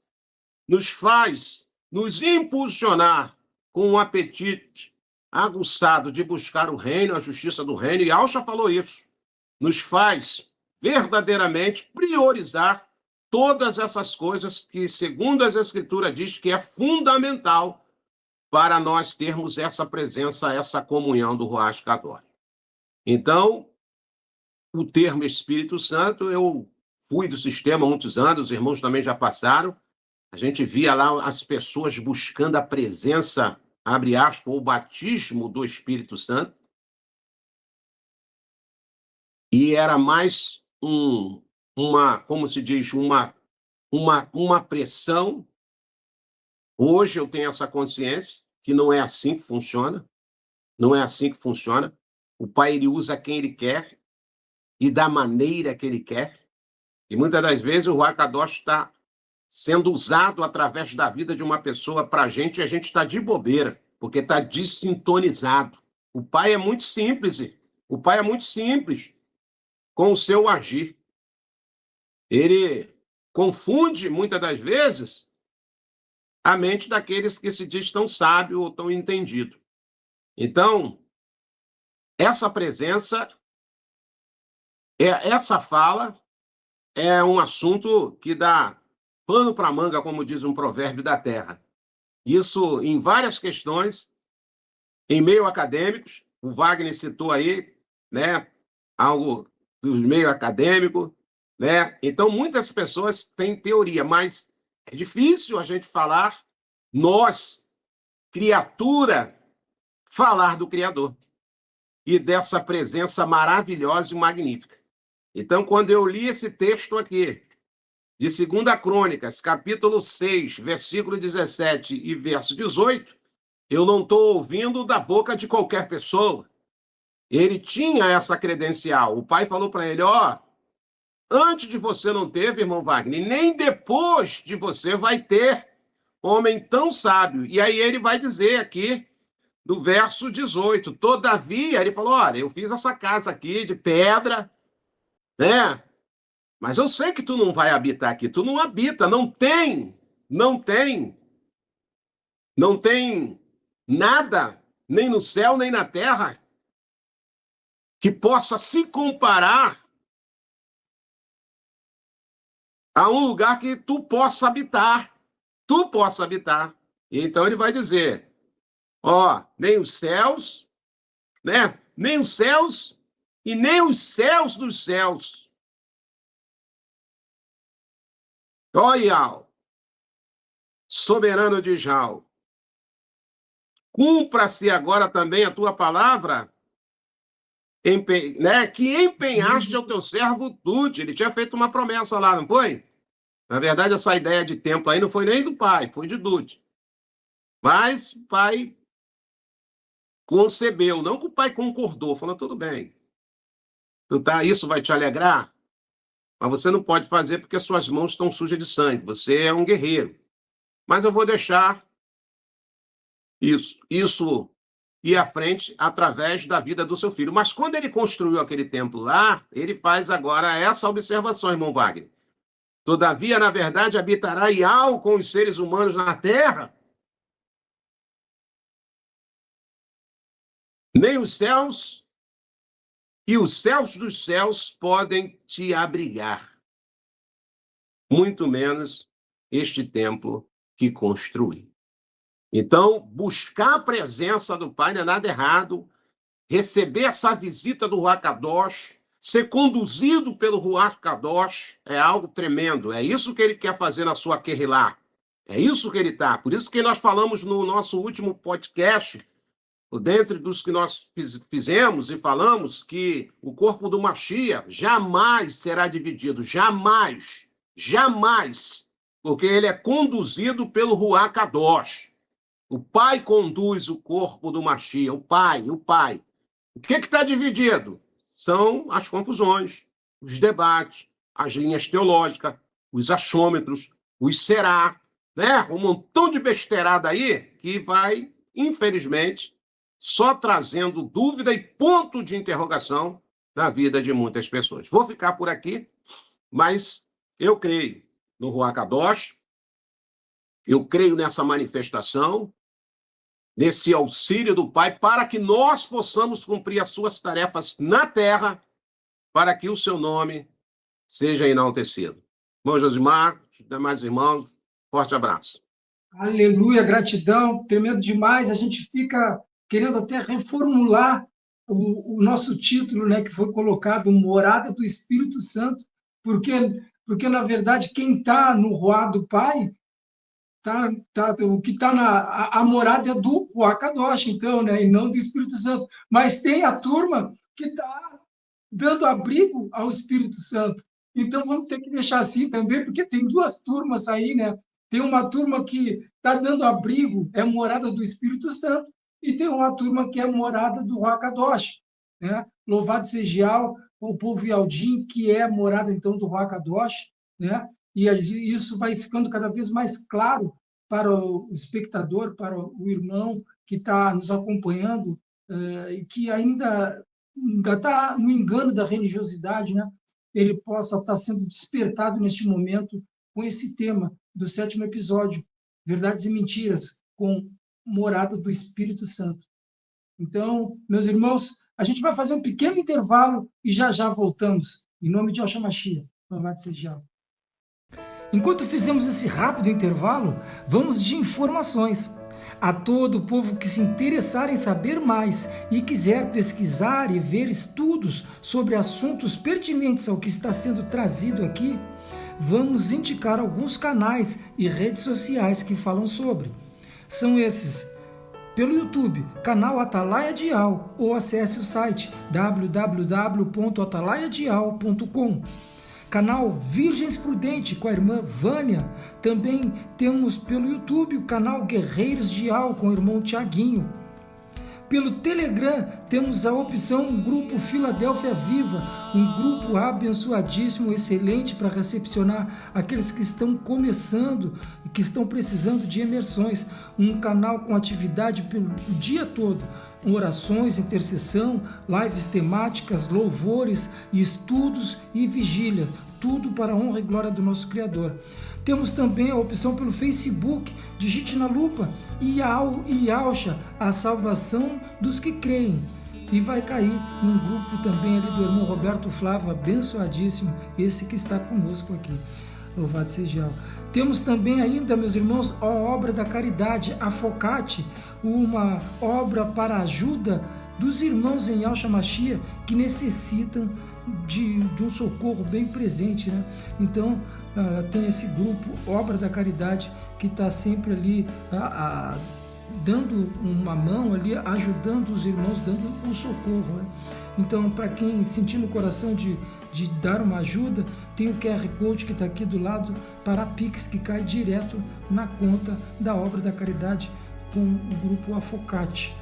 Speaker 5: nos faz nos impulsionar com um apetite aguçado de buscar o reino, a justiça do reino, e Alcha falou isso, nos faz verdadeiramente priorizar todas essas coisas que, segundo as Escrituras, diz que é fundamental para nós termos essa presença, essa comunhão do Ruach Kadosh. Então, o termo Espírito Santo, eu fui do sistema há muitos anos, os irmãos também já passaram, a gente via lá as pessoas buscando a presença, abre aspas, ou o batismo do Espírito Santo, e era mais como se diz, uma pressão. Hoje eu tenho essa consciência que não é assim que funciona, não é assim que funciona. O Pai, ele usa quem ele quer e da maneira que ele quer, e muitas das vezes o Ruach Kadosh está sendo usado através da vida de uma pessoa para a gente, e a gente está de bobeira, porque está desintonizado. O Pai é muito simples, o Pai é muito simples com o seu agir. Ele confunde, muitas das vezes, a mente daqueles que se diz tão sábio ou tão entendido. Então, essa presença, essa fala, é um assunto que dá pano para manga, como diz um provérbio da terra. Isso em várias questões, em meio acadêmicos, o Wagner citou aí, né, algo dos meio acadêmico, né? Então, muitas pessoas têm teoria, mas é difícil a gente falar, nós, criatura, falar do Criador e dessa presença maravilhosa e magnífica. Então, quando eu li esse texto aqui, de 2 Crônicas, capítulo 6, versículo 17 e verso 18, eu não estou ouvindo da boca de qualquer pessoa. Ele tinha essa credencial. O Pai falou para ele, antes de você não teve, irmão Wagner, nem depois de você vai ter homem tão sábio. E aí ele vai dizer aqui, no verso 18, todavia, ele falou, olha, eu fiz essa casa aqui de pedra, né? Mas eu sei que tu não vai habitar aqui, tu não habita, não tem nada, nem no céu, nem na terra, que possa se comparar a um lugar que tu possa habitar. Tu possa habitar. E então ele vai dizer, nem os céus, né? Nem os céus e nem os céus dos céus. Yahweh, soberano de Israel, cumpra-se agora também a tua palavra, né, que empenhaste ao teu servo Dude. Ele tinha feito uma promessa lá, não foi? Na verdade, essa ideia de templo aí não foi nem do pai, foi de Dude. Mas o pai concebeu, não que o pai concordou, falou, tudo bem. Isso vai te alegrar? Mas você não pode fazer porque suas mãos estão sujas de sangue. Você é um guerreiro. Mas eu vou deixar isso ir à frente através da vida do seu filho. Mas quando ele construiu aquele templo lá, ele faz agora essa observação, irmão Wagner. Todavia, na verdade, habitará Yahweh com os seres humanos na terra. Nem os céus e os céus dos céus podem te abrigar. Muito menos este templo que construí. Então, buscar a presença do Pai não é nada errado. receber essa visita do Ruach Kadosh, ser conduzido pelo Ruach Kadosh, é algo tremendo. É isso que ele quer fazer na sua Kehilá. É isso que ele está. Por isso que nós falamos no nosso último podcast, dentre dos que nós fizemos e falamos, que o corpo do Mashiach jamais será dividido. Jamais. Jamais. Porque ele é conduzido pelo Ruach Kadosh. O Pai conduz o corpo do Mashiach. O Pai. O que está dividido? São as confusões, os debates, as linhas teológicas, os achômetros, os será, né? Um montão de besteirada aí que vai, infelizmente, só trazendo dúvida e ponto de interrogação na vida de muitas pessoas. Vou ficar por aqui, mas eu creio no Ruach Kadosh, eu creio nessa manifestação, nesse auxílio do Pai, para que nós possamos cumprir as suas tarefas na terra, para que o seu nome seja enaltecido. Irmão Josimar, demais irmãos, forte abraço.
Speaker 2: Aleluia, gratidão, tremendo demais. A gente fica querendo até reformular o nosso título, né, que foi colocado, Morada do Espírito Santo, porque na verdade, quem está no Ruach do Pai, o que está a morada é do Ruach Kadosh, então, né, e não do Espírito Santo. Mas tem a turma que está dando abrigo ao Espírito Santo. Então, vamos ter que deixar assim também, porque tem duas turmas aí, né? Tem uma turma que está dando abrigo, é morada do Espírito Santo, e tem uma turma que é morada do Ruach Kadosh, né? Louvado seja o povo Yaldim, que é morada, então, do Ruach Kadosh, né? E isso vai ficando cada vez mais claro para o espectador, para o irmão que está nos acompanhando, e que ainda está no engano da religiosidade, né? Ele possa estar sendo despertado neste momento com esse tema do 7º episódio, Verdades e Mentiras, com morada do Espírito Santo. Então, meus irmãos, a gente vai fazer um pequeno intervalo e já voltamos. Em nome de Yahshua Mashiach, louvado seja Yahweh. Enquanto fizemos esse rápido intervalo, vamos de informações. A todo o povo que se interessar em saber mais e quiser pesquisar e ver estudos sobre assuntos pertinentes ao que está sendo trazido aqui, vamos indicar alguns canais e redes sociais que falam sobre. São esses: pelo YouTube, canal Atalaia Dial, ou acesse o site www.atalaiadial.com. Canal Virgens Prudente com a irmã Vânia. Também temos pelo YouTube o canal Guerreiros Dial com o irmão Tiaguinho. Pelo Telegram temos a opção Grupo Filadélfia Viva, um grupo abençoadíssimo, excelente para recepcionar aqueles que estão começando e que estão precisando de imersões. Um canal com atividade pelo dia todo, orações, intercessão, lives temáticas, louvores, estudos e vigília, tudo para a honra e glória do nosso Criador. Temos também a opção pelo Facebook, digite na lupa Yahusha, a salvação dos que creem, e vai cair num grupo também ali do irmão Roberto Flávio, abençoadíssimo, esse que está conosco aqui. Louvado seja Yahweh. Temos também ainda, meus irmãos, a obra da caridade, a Focate, uma obra para a ajuda dos irmãos em Yahshua Mashiach que necessitam de um socorro bem presente, né? Então, tem esse grupo, Obra da Caridade, que está sempre ali dando uma mão ali, ajudando os irmãos, dando um socorro, né? Então, para quem sentir no coração de dar uma ajuda, tem o QR Code que está aqui do lado para a Pix, que cai direto na conta da Obra da Caridade com o grupo Afocate.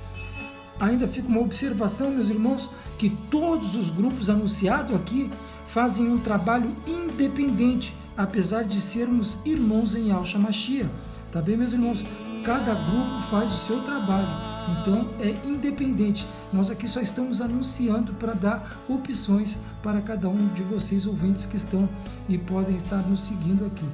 Speaker 2: Ainda fica uma observação, meus irmãos, que todos os grupos anunciados aqui fazem um trabalho independente, apesar de sermos irmãos em Yahshua Mashiach. Tá bem, meus irmãos? Cada grupo faz o seu trabalho, então é independente. Nós aqui só estamos anunciando para dar opções para cada um de vocês, ouvintes que estão e podem estar nos seguindo aqui.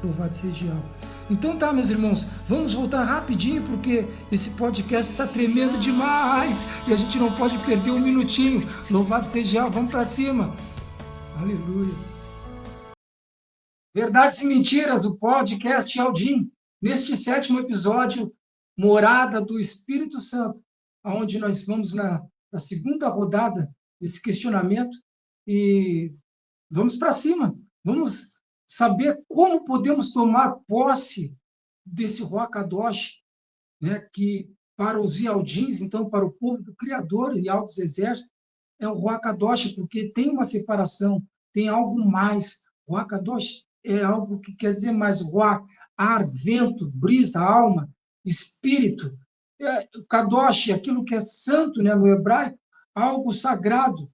Speaker 2: Louvado seja Yahweh. Então tá, meus irmãos, vamos voltar rapidinho, porque esse podcast está tremendo demais e a gente não pode perder um minutinho. Louvado seja Yahweh, vamos para cima. Aleluia. Verdades e Mentiras, o podcast Yaldim. Neste 7º episódio, Morada do Espírito Santo, onde nós vamos a segunda rodada desse questionamento e vamos para cima. Vamos saber como podemos tomar posse desse Ruach Kadosh, né, que para os Yaldins, então para o povo do Criador e altos exércitos, é o Ruach Kadosh, porque tem uma separação, tem algo mais. Ruach Kadosh é algo que quer dizer mais. Ruach, ar, vento, brisa, alma, espírito. Kadosh, aquilo que é santo, né, no hebraico, algo sagrado.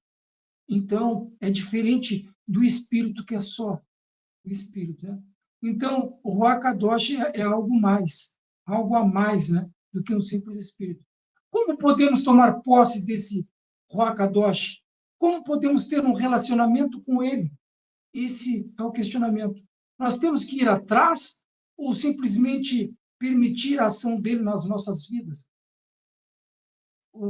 Speaker 2: Então, é diferente do espírito, que é só o espírito. Né? Então, o Ruach Kadosh é algo mais, algo a mais, né, do que um simples espírito. Como podemos tomar posse desse Ruach Kadosh? Como podemos ter um relacionamento com ele? Esse é o questionamento. Nós temos que ir atrás ou simplesmente permitir a ação dele nas nossas vidas?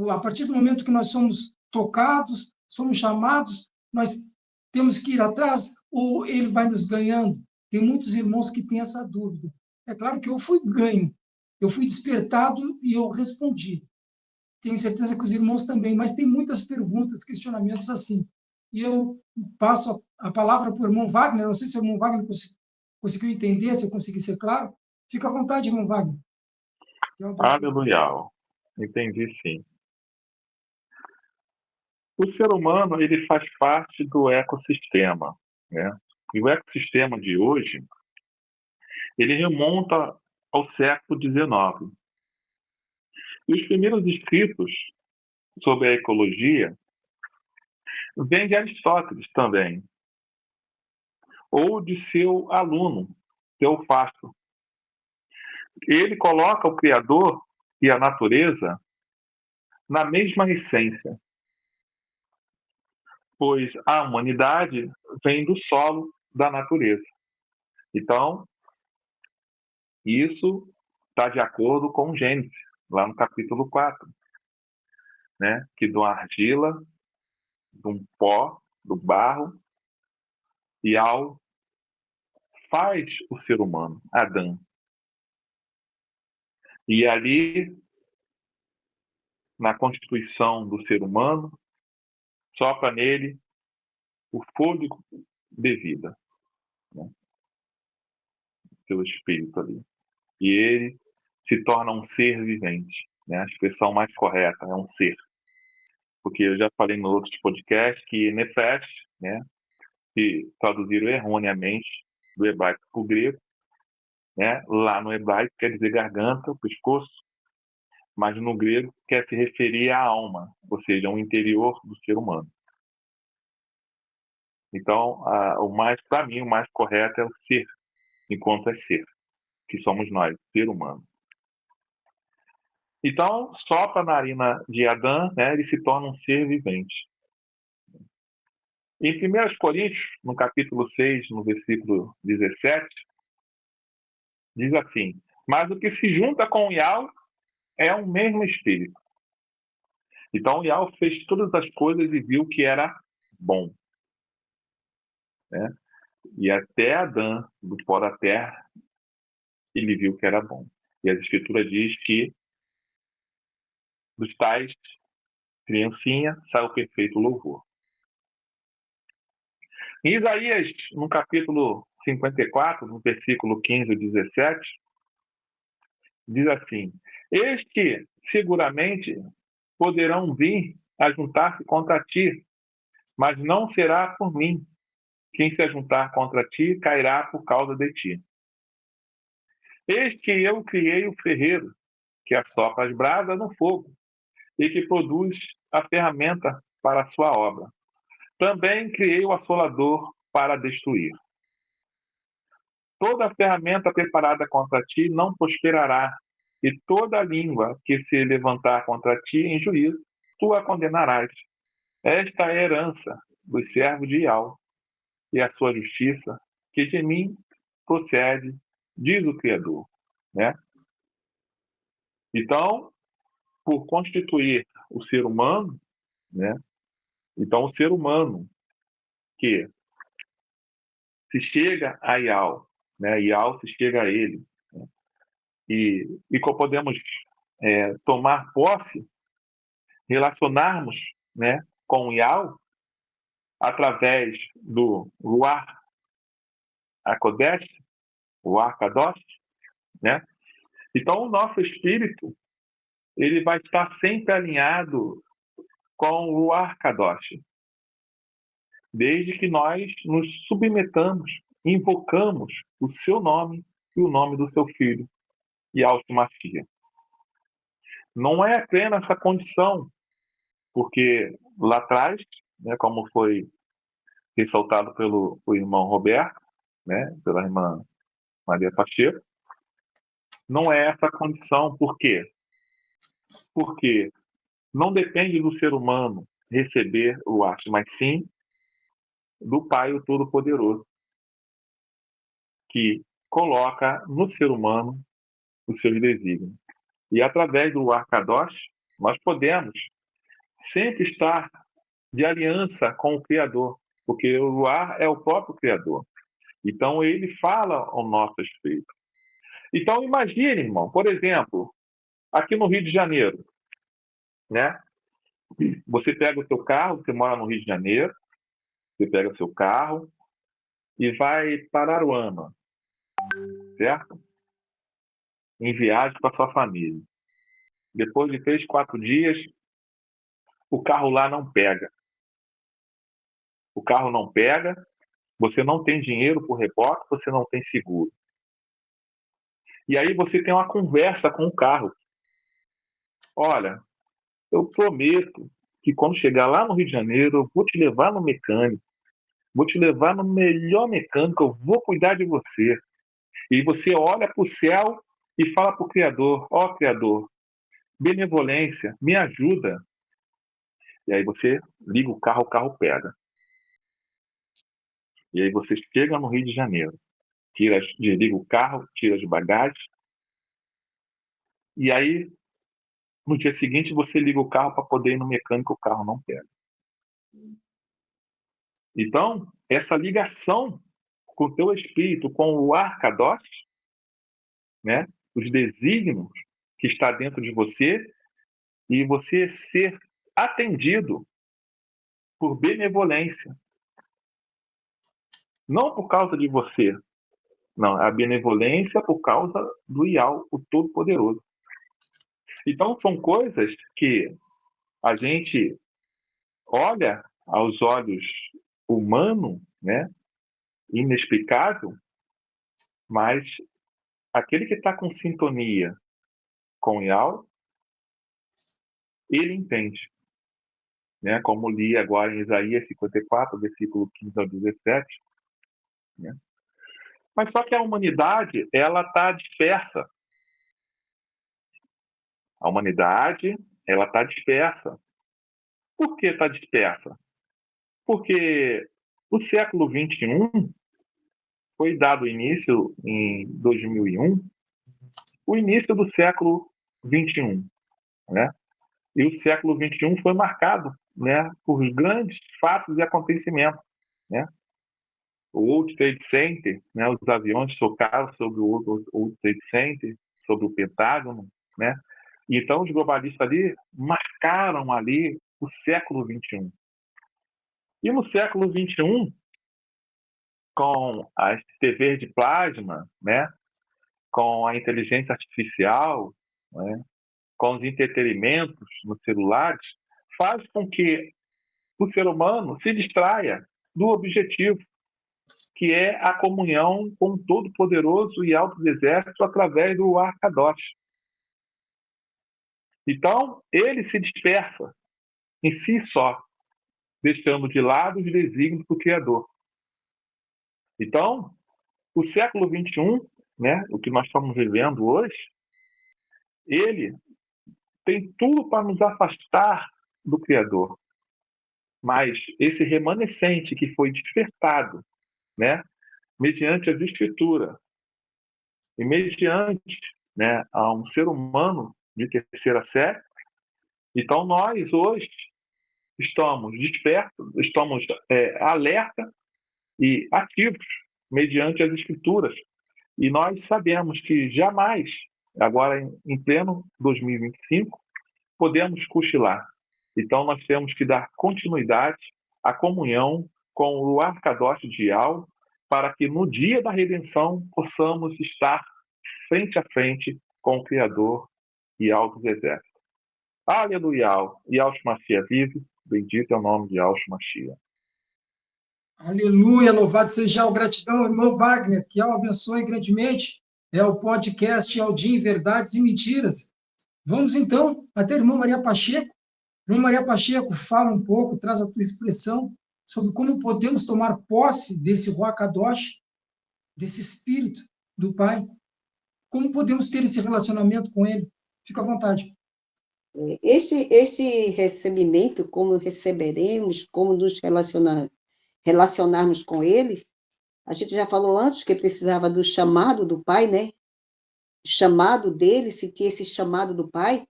Speaker 2: A partir do momento que nós somos tocados, somos chamados, nós temos que ir atrás ou ele vai nos ganhando? Tem muitos irmãos que têm essa dúvida. É claro que eu fui ganho, eu fui despertado e eu respondi. Tenho certeza que os irmãos também, mas tem muitas perguntas, questionamentos assim. E eu passo a palavra para o irmão Wagner, não sei se o irmão Wagner conseguiu entender, se eu consegui ser claro. Fica à vontade, irmão Wagner.
Speaker 3: Aleluia. Entendi, sim. O ser humano, ele faz parte do ecossistema, né? E o ecossistema de hoje, ele remonta ao século XIX. E os primeiros escritos sobre a ecologia vêm de Aristóteles também, ou de seu aluno, Teofrasto. Ele coloca o Criador e a natureza na mesma essência, pois a humanidade vem do solo da natureza. Então, isso está de acordo com Gênesis, lá no capítulo 4, né? Que do argila, de um pó, do barro, e ao faz o ser humano, Adão. E ali, na constituição do ser humano, sopra nele o fôlego de vida, né? Seu espírito ali. E ele se torna um ser vivente, né? A expressão mais correta é um ser. Porque eu já falei no outros podcasts que Nefesh, né, que traduziram erroneamente do hebraico para o grego, né, lá no hebraico quer dizer garganta, pescoço, mas no grego quer se referir à alma, ou seja, ao interior do ser humano. Então, para mim, o mais correto é o ser, enquanto é ser, que somos nós, ser humano. Então, sopra na narina de Adão, né, ele se torna um ser vivente. Em 1 Coríntios, no capítulo 6, no versículo 17, diz assim: mas o que se junta com o Yahweh é um mesmo espírito. Então, o Yahweh fez todas as coisas e viu que era bom, né? E até Adão, do pó da terra, ele viu que era bom. E a Escritura diz que dos tais criancinha sai o perfeito louvor. Em Isaías, no capítulo 54, no versículo 15 e 17, diz assim: eis que seguramente poderão vir a juntar-se contra ti, mas não será por mim. Quem se ajuntar contra ti cairá por causa de ti. Eis que eu criei o ferreiro, que assopra as brasas no fogo, e que produz a ferramenta para a sua obra. Também criei o assolador para destruir. Toda ferramenta preparada contra ti não prosperará, e toda língua que se levantar contra ti em juízo, tu a condenarás. Esta é a herança dos servos de Yahweh, e a sua justiça, que de mim procede, diz o Criador, né? Então, por constituir o ser humano, né? Então, o ser humano que se chega a Yahweh, né? Yahweh se chega a ele, né? E como podemos tomar posse relacionarmos, né, com o Yao através do Ruach HaKodesh, o Arkadosh, né? Então, o nosso espírito ele vai estar sempre alinhado com o Arkadosh, desde que nós nos submetamos, invocamos o seu nome e o nome do seu filho, Yahshua Mashiach. Não é apenas essa condição, porque lá atrás, né, como foi ressaltado pelo irmão Roberto, né, pela irmã Maria Pacheco, não é essa condição. Por quê? Porque não depende do ser humano receber o ato, mas sim do Pai o Todo-Poderoso, que coloca no ser humano os seus desígnios. E através do Arkadosh, nós podemos sempre estar de aliança com o Criador, porque o Ruach é o próprio Criador. Então, ele fala ao nosso respeito. Então, imagine, irmão, por exemplo, aqui no Rio de Janeiro, né? Você pega o seu carro, você mora no Rio de Janeiro, você pega o seu carro e vai para Aruana, certo? Em viagem com a sua família. Depois de 3, 4 dias, o carro lá não pega. O carro não pega, você não tem dinheiro por reboque, você não tem seguro. E aí você tem uma conversa com o carro. Olha, eu prometo que quando chegar lá no Rio de Janeiro, eu vou te levar no mecânico. Vou te levar no melhor mecânico, eu vou cuidar de você. E você olha para o céu e fala para o Criador, ó Criador, benevolência, me ajuda. E aí você liga o carro pega. E aí você chega no Rio de Janeiro, desliga o carro, tira as bagagens. E aí, no dia seguinte, você liga o carro para poder ir no mecânico, o carro não pega. Então, essa ligação com o teu espírito, com o Arkadosh, né? Os desígnios que está dentro de você, e você ser atendido por benevolência. Não por causa de você. Não, a benevolência por causa do Ial, o Todo-Poderoso. Então, são coisas que a gente olha aos olhos humanos, né? Inexplicável, mas aquele que está com sintonia com o Ial, ele entende. Né? Como li agora em Isaías 54, versículo 15 ao 17. Né? Mas só que a humanidade, ela está dispersa. A humanidade, ela está dispersa. Por que está dispersa? Porque o século XXI foi dado início em 2001, o início do século XXI, né? E o século XXI foi marcado, né, por grandes fatos e acontecimentos, né? O World Trade Center, né, os aviões chocaram sobre o World Trade Center, sobre o Pentágono, né? Então os globalistas ali marcaram ali o século XXI. E no século XXI, com as TVs de plasma, né, com a inteligência artificial, né, com os entretenimentos nos celulares, faz com que o ser humano se distraia do objetivo, que é a comunhão com o Todo-Poderoso e Alto Exército através do Arkadosh. Então, ele se dispersa em si só, deixando de lado os desígnios do Criador. Então, o século XXI, né, o que nós estamos vivendo hoje, ele tem tudo para nos afastar do Criador. Mas esse remanescente que foi despertado, né, mediante as Escrituras e mediante, né, a um ser humano de terceira série, então nós hoje estamos despertos, estamos alerta e ativos mediante as Escrituras. E nós sabemos que jamais, agora em pleno 2025, podemos cochilar. Então, nós temos que dar continuidade à comunhão com o Ruach Kadosh de Yahweh, para que no dia da redenção possamos estar frente a frente com o Criador e dos exércitos. Aleluia! Yahshua Mashiach vive, bendito é o nome de Yahshua Mashiach.
Speaker 2: Aleluia, louvado seja o gratidão, irmão Wagner, que o abençoe grandemente. É o podcast Aldim, Verdades e Mentiras. Vamos então até a irmã Maria Pacheco. Irmã Maria Pacheco, fala um pouco, traz a tua expressão sobre como podemos tomar posse desse Ruach Kadosh, desse Espírito do Pai. Como podemos ter esse relacionamento com Ele? Fica à vontade.
Speaker 4: Esse recebimento, como receberemos, como nos relacionarmos com Ele, a gente já falou antes que precisava do chamado do Pai, né? O chamado dele, se tinha esse chamado do Pai,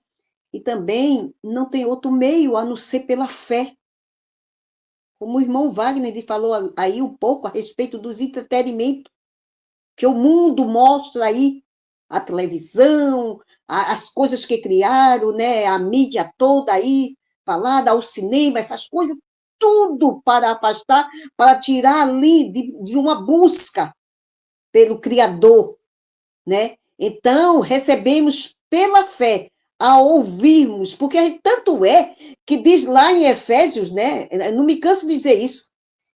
Speaker 4: e também não tem outro meio a não ser pela fé. Como o irmão Wagner falou aí um pouco a respeito dos entretenimentos que o mundo mostra aí, a televisão, as coisas que criaram, né, a mídia toda aí, falada, ao cinema, essas coisas, tudo para afastar, para tirar ali de uma busca pelo Criador, né? Então, recebemos pela fé, ao ouvirmos, porque tanto é que diz lá em Efésios, né? Não me canso de dizer isso,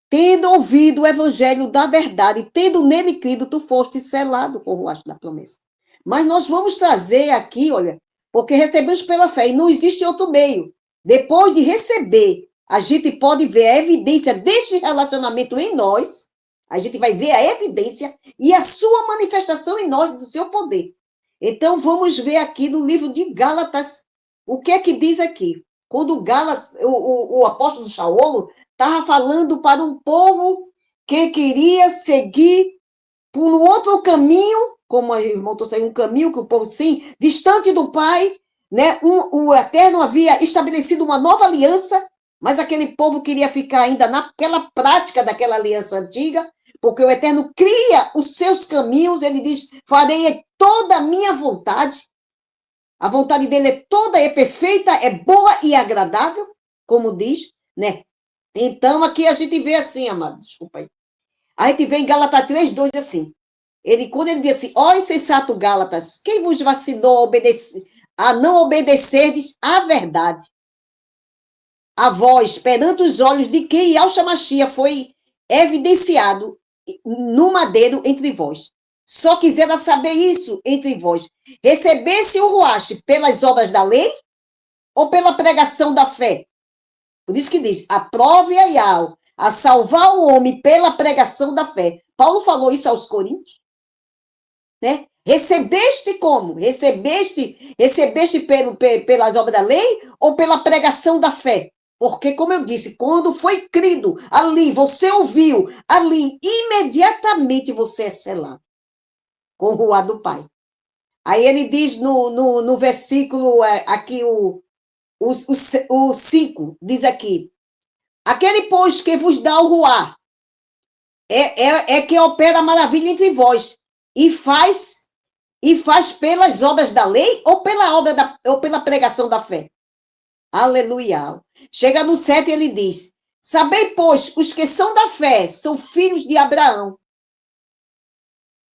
Speaker 4: tendo ouvido o evangelho da verdade, tendo nele crido, tu foste selado com o rosto da promessa. Mas nós vamos trazer aqui, olha, porque recebemos pela fé, e não existe outro meio. Depois de receber, a gente pode ver a evidência deste relacionamento em nós, a gente vai ver a evidência e a sua manifestação em nós, do seu poder. Então, vamos ver aqui no livro de Gálatas, o que é que diz aqui. Quando Gálatas, o apóstolo Saulo estava falando para um povo que queria seguir por um outro caminho, como o irmão trouxe aí, um caminho que o povo, sim, distante do Pai, né? O Eterno havia estabelecido uma nova aliança, mas aquele povo queria ficar ainda naquela prática daquela aliança antiga, porque o Eterno cria os seus caminhos, ele diz, farei toda a minha vontade, a vontade dele é toda, é perfeita, é boa e agradável, como diz, né? Então, aqui a gente vê assim, amado, desculpa aí. A gente vê em Gálatas 3:2 assim. Quando ele diz assim, ó insensato Gálatas, quem vos vacinou a não obedecerdes à verdade? A vós, perante os olhos de quem Yahshua Mashiach foi evidenciado no madeiro entre vós. Só quisera saber isso entre vós. Recebesse o Ruach pelas obras da lei ou pela pregação da fé? Por isso que diz, aprove a Yahweh a salvar o homem pela pregação da fé. Paulo falou isso aos Coríntios. Né? Recebeste como? Recebeste pelas obras da lei ou pela pregação da fé? Porque, como eu disse, quando foi crido ali, você ouviu, ali, imediatamente você é selado com o Ruach do Pai. Aí ele diz no versículo, aqui o 5, diz aqui, aquele, pois, que vos dá o Ruach, é que opera maravilha entre vós, e faz pelas obras da lei ou pela pregação da fé? Aleluia. Chega no 7 e ele diz, sabei, pois, os que são da fé são filhos de Abraão.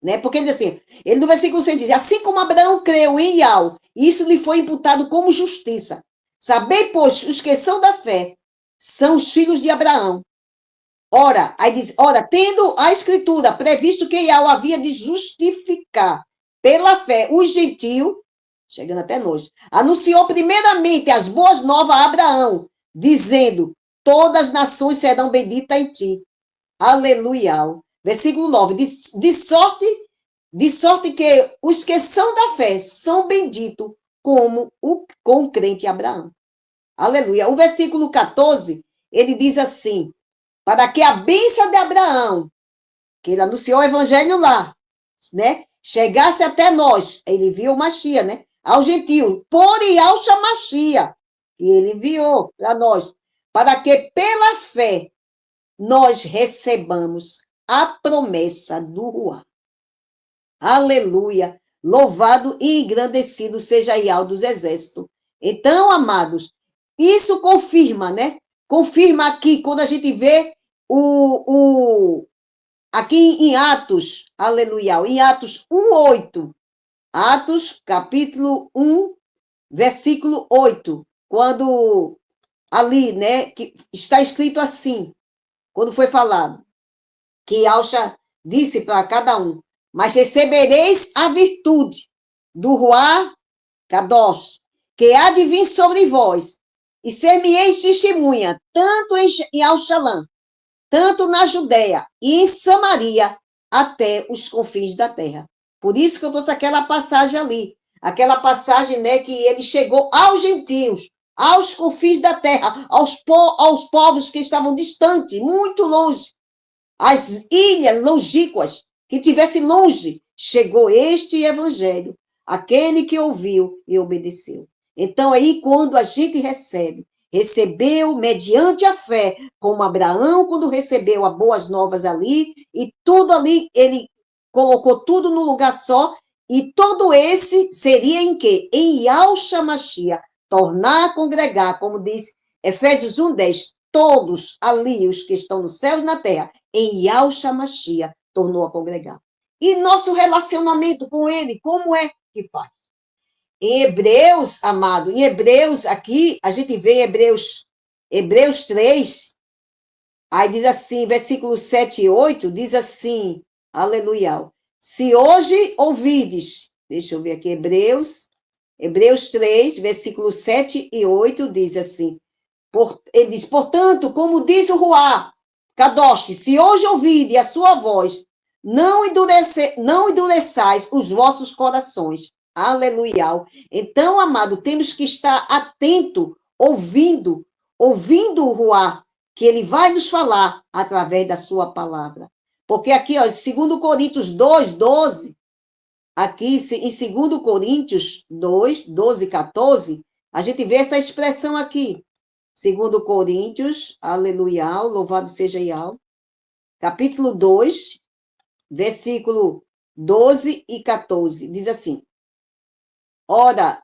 Speaker 4: Né? Porque ele diz assim, ele no versículo 6 diz, assim como Abraão creu em Yahweh, isso lhe foi imputado como justiça. Sabei, pois, os que são da fé são os filhos de Abraão. Ora, aí diz, tendo a escritura previsto que Yahweh havia de justificar pela fé os gentios, chegando até nós, anunciou primeiramente as boas novas a Abraão, dizendo, todas as nações serão benditas em ti. Aleluia. Versículo 9, de sorte que os que são da fé são benditos com o crente Abraão. Aleluia. O versículo 14, ele diz assim, para que a bênção de Abraão, que ele anunciou o evangelho lá, né, chegasse até nós, ele viu o Mashiach, né, ao gentio, por Yahshua Mashiach, que ele enviou para nós, para que pela fé nós recebamos a promessa do Ruach. Aleluia! Louvado e engrandecido seja Yahweh dos exércitos. Então, amados, isso confirma, né? Confirma aqui, quando a gente vê aqui em Atos, aleluia, em Atos 1:8, Atos, capítulo 1, versículo 8, quando ali, né, que está escrito assim, quando foi falado, que Alcha disse para cada um, mas recebereis a virtude do Ruá Kadosh, que há de vir sobre vós, e ser-me-eis testemunha, tanto em Alxalã, tanto na Judéia e em Samaria, até os confins da terra. Por isso que eu trouxe aquela passagem ali, aquela passagem, né, que ele chegou aos gentios, aos confins da terra, aos povos que estavam distantes, muito longe, as ilhas longínquas, que tivessem longe, chegou este evangelho, aquele que ouviu e obedeceu. Então, aí, quando a gente recebeu mediante a fé, como Abraão, quando recebeu as boas novas ali, e tudo ali, ele colocou tudo no lugar só, e todo esse seria em quê? Em Yahshua Mashiach, tornar a congregar, como diz Efésios 1:10, todos ali, os que estão nos céus e na terra, em Yahshua Mashiach, tornou a congregar. E nosso relacionamento com ele, como é que faz? Em Hebreus, amado, em Hebreus, aqui, a gente vê Hebreus 3, aí diz assim, versículos 7 e 8, diz assim, aleluia, se hoje ouvides, deixa eu ver aqui, Hebreus 3, versículos 7 e 8, diz assim, ele diz, portanto, como diz o Ruá Kadosh, se hoje ouvides a sua voz, não endureçais os vossos corações. Aleluia. Então, amado, temos que estar atento, ouvindo o Ruá, que ele vai nos falar através da sua palavra. Porque aqui, ó, em 2 Coríntios 2:12, aqui em 2 Coríntios 2:12 e 14, a gente vê essa expressão aqui. 2 Coríntios, aleluia, louvado seja Yahweh, capítulo 2, versículo 12 e 14, diz assim, ora,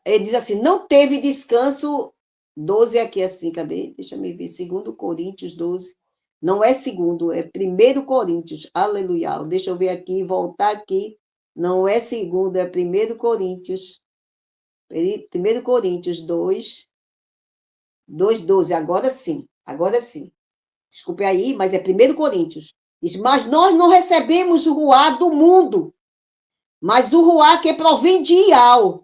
Speaker 4: ele diz assim, não teve descanso, 12 aqui assim, cadê? Deixa eu ver, 2 Coríntios 12, não é segundo, é 1 Coríntios, aleluia, deixa eu ver aqui, voltar aqui, não é segundo, é 1 Coríntios, 1 Coríntios 2:12, agora sim, desculpe aí, mas é 1 Coríntios, diz, mas nós não recebemos o Ruá do mundo, mas o Ruá que provém de Yahweh,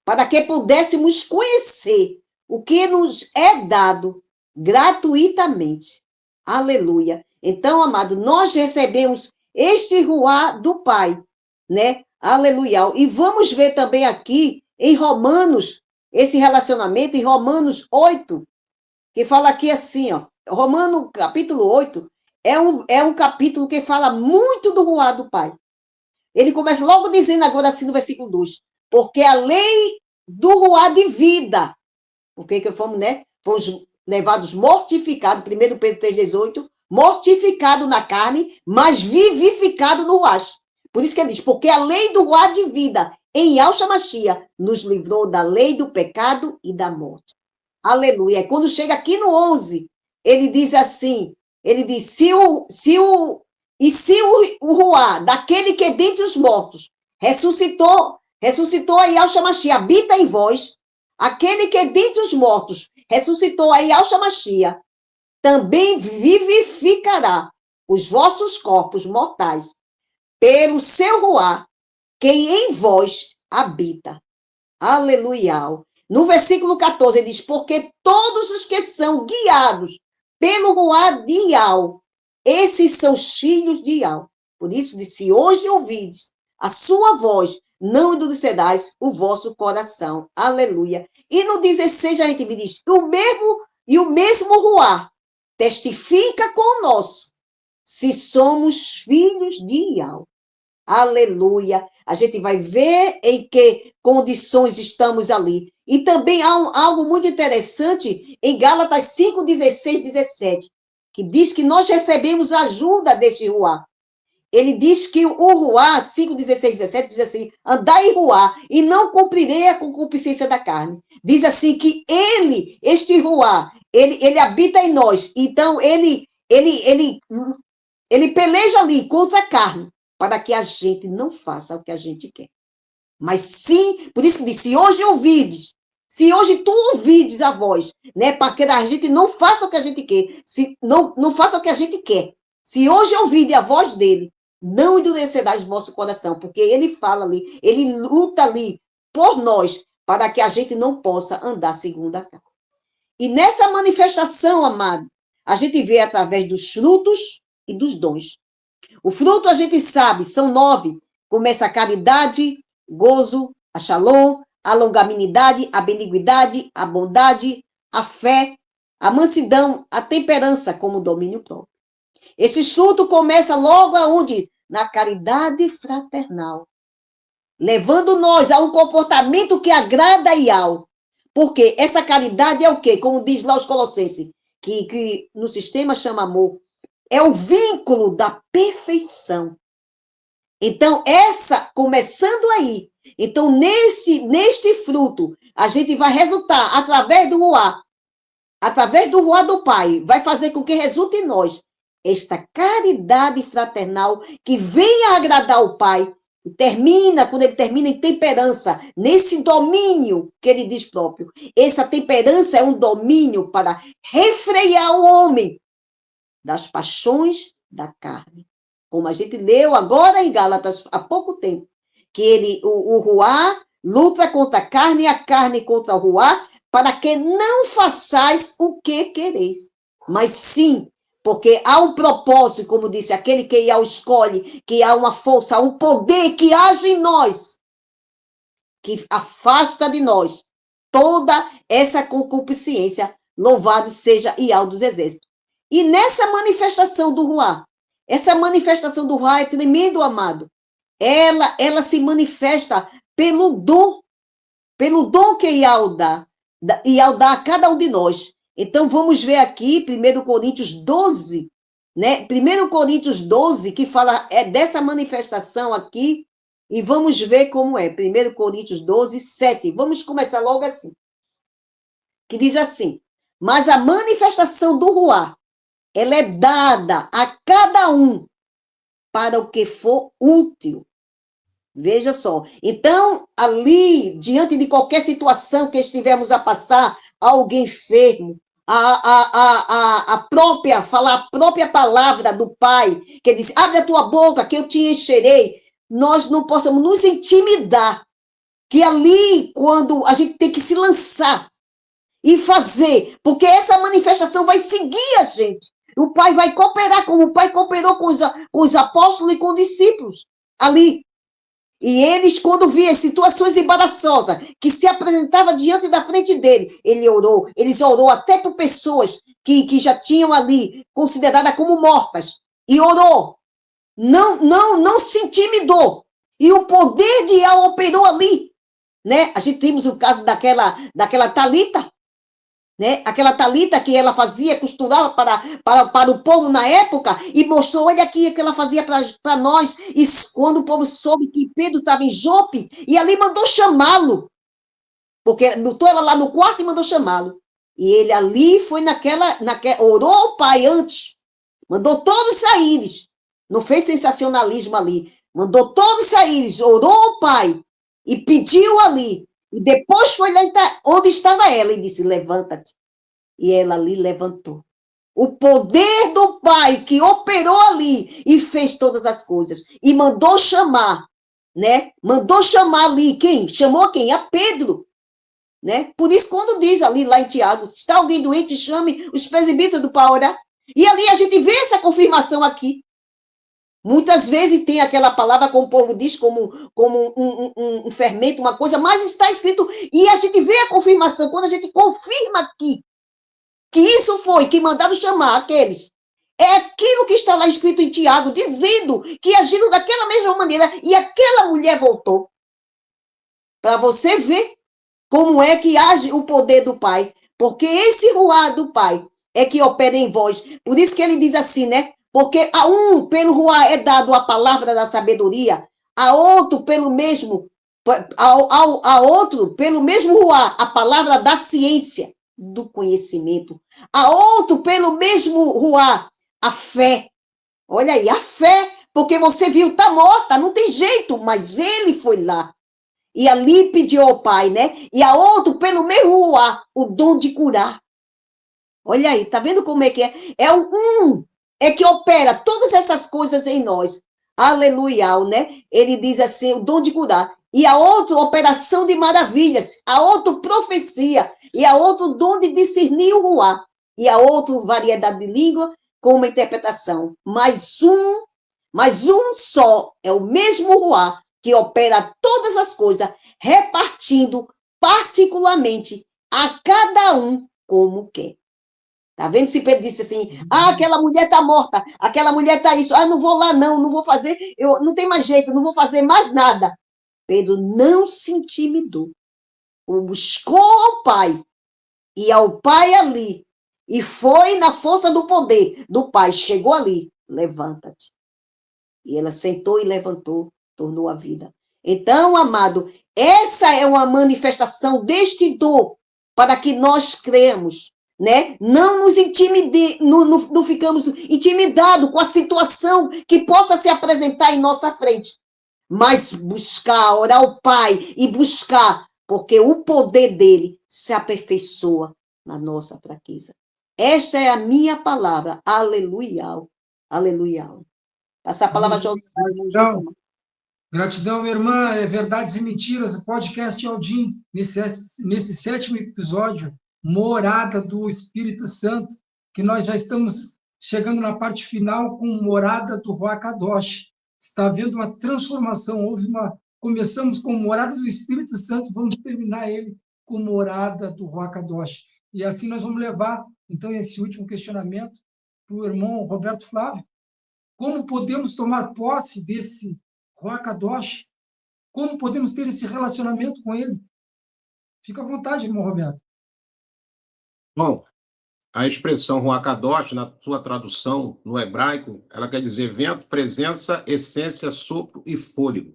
Speaker 4: para que pudéssemos conhecer o que nos é dado gratuitamente. Aleluia. Então, amado, nós recebemos este Ruá do Pai, né? Aleluia. E vamos ver também aqui em Romanos, esse relacionamento em Romanos 8, que fala aqui assim, ó, Romano capítulo 8 é um capítulo que fala muito do Ruá do Pai. Ele começa logo dizendo agora assim no versículo 2, porque a lei do Ruá de vida, porque que fomos, né? Fomos levados mortificados, 1 Pedro 3:18, mortificado na carne, mas vivificado no Ruá. Por isso que ele diz, porque a lei do Ruá de vida em Yahshua Mashiach nos livrou da lei do pecado e da morte. Aleluia. E quando chega aqui no 11, ele diz assim, ele diz, se o Ruá, daquele que é dentre os mortos, ressuscitou a Yahshua Mashiach, habita em vós, aquele que é dentre os mortos, ressuscitou a Yahshua Mashiach, também vivificará os vossos corpos mortais, pelo seu Ruá, que em vós habita. Aleluia. No versículo 14, ele diz, porque todos os que são guiados pelo Ruá de Yahweh, esses são os filhos de Yahweh. Por isso, se hoje ouvides a sua voz, não endurecerais o vosso coração. Aleluia. E no 16, a gente diz, o mesmo Ruá testifica conosco, se somos filhos de Yahweh. Aleluia. A gente vai ver em que condições estamos ali. E também há algo muito interessante em Gálatas 5:16, 17, que diz que nós recebemos a ajuda deste Ruá. ele diz que o ruá, 5, 16, 17, diz assim, andai em ruá, e não cumprirei a concupiscência da carne. Diz assim que este ruá, ele habita em nós, então ele peleja ali contra a carne, para que a gente não faça o que a gente quer. Mas sim, por isso que diz, se hoje tu ouvides a voz, né, para que a gente não faça o que a gente quer, não faça o que a gente quer. Se hoje ouvide a voz dele, não endurecerás o vosso coração, porque ele fala ali, ele luta ali por nós, para que a gente não possa andar segundo a carne. E nessa manifestação, amado, a gente vê através dos frutos e dos dons. O fruto, a gente sabe, são 9. Começa a caridade, gozo, a shalom, a longanimidade, a beniguidade, a bondade, a fé, a mansidão, a temperança como domínio próprio. Esses frutos começam logo aonde? Na caridade fraternal, levando nós a um comportamento que agrada a Yahweh. Porque essa caridade é o quê? Como diz lá os Colossenses, que no sistema chama amor, é o vínculo da perfeição. Então, começando aí, então, neste fruto, a gente vai resultar através do ruá do Pai, vai fazer com que resulte em nós esta caridade fraternal que venha agradar o Pai, quando ele termina em temperança, nesse domínio que ele diz próprio. Essa temperança é um domínio para refrear o homem das paixões da carne. Como a gente leu agora em Gálatas há pouco tempo, que o ruá luta contra a carne e a carne contra o ruá, para que não façais o que quereis, mas sim, porque há um propósito, como disse, aquele que Yahweh escolhe, que há uma força, há um poder que age em nós, que afasta de nós toda essa concupiscência. Louvado seja Yahweh dos exércitos. E nessa manifestação do ruá, essa manifestação do ruá é tremendo, amado. Ela se manifesta pelo dom que Yahweh dá a cada um de nós. Então, vamos ver aqui, 1 Coríntios 12, né? 1 Coríntios 12, que fala dessa manifestação aqui, e vamos ver como é. 1 Coríntios 12, 7. Vamos começar logo assim. Que diz assim, mas a manifestação do ruá, ela é dada a cada um para o que for útil. Veja só. Então, ali, diante de qualquer situação que estivermos a passar, alguém enfermo, a própria palavra do Pai, que diz, abre a tua boca que eu te encherei, nós não possamos nos intimidar, que ali, quando a gente tem que se lançar e fazer, porque essa manifestação vai seguir a gente. O Pai vai cooperar, como o Pai cooperou com os apóstolos e com os discípulos ali. E eles, quando viam situações embaraçosas, que se apresentava diante da frente dele, eles orou até por pessoas que já tinham ali, consideradas como mortas, e orou, não se intimidou, e o poder de Yahweh operou ali, né? A gente temos o caso daquela Talita, né? Aquela Talita que ela fazia, costurava para o povo na época, e mostrou, olha aqui, que ela fazia para nós, e quando o povo soube que Pedro estava em Jope, e ali mandou chamá-lo, porque botou ela lá no quarto e mandou chamá-lo, e ele ali foi orou ao Pai antes, mandou todos saírem, não fez sensacionalismo ali, mandou todos saírem, orou ao Pai, e pediu ali, e depois foi lá onde estava ela e disse, levanta-te. E ela ali levantou. O poder do Pai que operou ali e fez todas as coisas. E mandou chamar, né? Mandou chamar ali, quem? Chamou quem? A Pedro. Né? Por isso, quando diz ali lá em Tiago, se está alguém doente, chame os presbíteros para orar. E ali a gente vê essa confirmação aqui. Muitas vezes tem aquela palavra, como o povo diz, como um fermento, uma coisa, mas está escrito, e a gente vê a confirmação, quando a gente confirma aqui, que isso foi, que mandaram chamar aqueles, é aquilo que está lá escrito em Tiago, dizendo que agiram daquela mesma maneira, e aquela mulher voltou. Para você ver como é que age o poder do Pai, porque esse ruá do Pai é que opera em vós. Por isso que ele diz assim, né? Porque a um, pelo Ruá, é dado a palavra da sabedoria, a outro, pelo mesmo, a outro, pelo mesmo Ruá, a palavra da ciência, do conhecimento. A outro, pelo mesmo Ruá, a fé. Olha aí, a fé, porque você viu, tá morta, não tem jeito, mas ele foi lá. E ali pediu ao Pai, né? E a outro, pelo mesmo Ruá, o dom de curar. Olha aí, tá vendo como é que é? É é que opera todas essas coisas em nós. Aleluia, né? Ele diz assim, o dom de curar. E a outra, operação de maravilhas. A outra, profecia. E a outra, dom de discernir o Ruá. E a outra, variedade de língua com uma interpretação. Mas um só, é o mesmo Ruá que opera todas as coisas, repartindo particularmente a cada um como quer. Tá vendo? Se Pedro disse assim, aquela mulher está morta, aquela mulher está isso, não vou lá não vou fazer, eu não tem mais jeito, não vou fazer mais nada. Pedro não se intimidou. Buscou ao Pai, e ao Pai ali, e foi na força do poder do Pai, chegou ali, levanta-te. E ela sentou e levantou, tornou a vida. Então, amado, essa é uma manifestação deste dom para que nós cremos, né? Não nos intimide, não ficamos intimidados com a situação que possa se apresentar em nossa frente, mas buscar, orar ao Pai e buscar, porque o poder dele se aperfeiçoa na nossa fraqueza. Esta é a minha palavra. Aleluia. Aleluia. Passar a palavra a José.
Speaker 2: Gratidão, minha irmã. Verdades e Mentiras, o podcast Aldim, nesse sétimo episódio, Morada do Espírito Santo, que nós já estamos chegando na parte final com Morada do Ruach Kadosh. Está havendo uma transformação, começamos com Morada do Espírito Santo, vamos terminar ele com Morada do Ruach Kadosh. E assim nós vamos levar, então, esse último questionamento para o irmão Roberto Flávio. Como podemos tomar posse desse Ruach Kadosh? Como podemos ter esse relacionamento com ele? Fica à vontade, irmão Roberto.
Speaker 5: Bom, a expressão Ruach Kadosh, na sua tradução no hebraico, ela quer dizer vento, presença, essência, sopro e fôlego.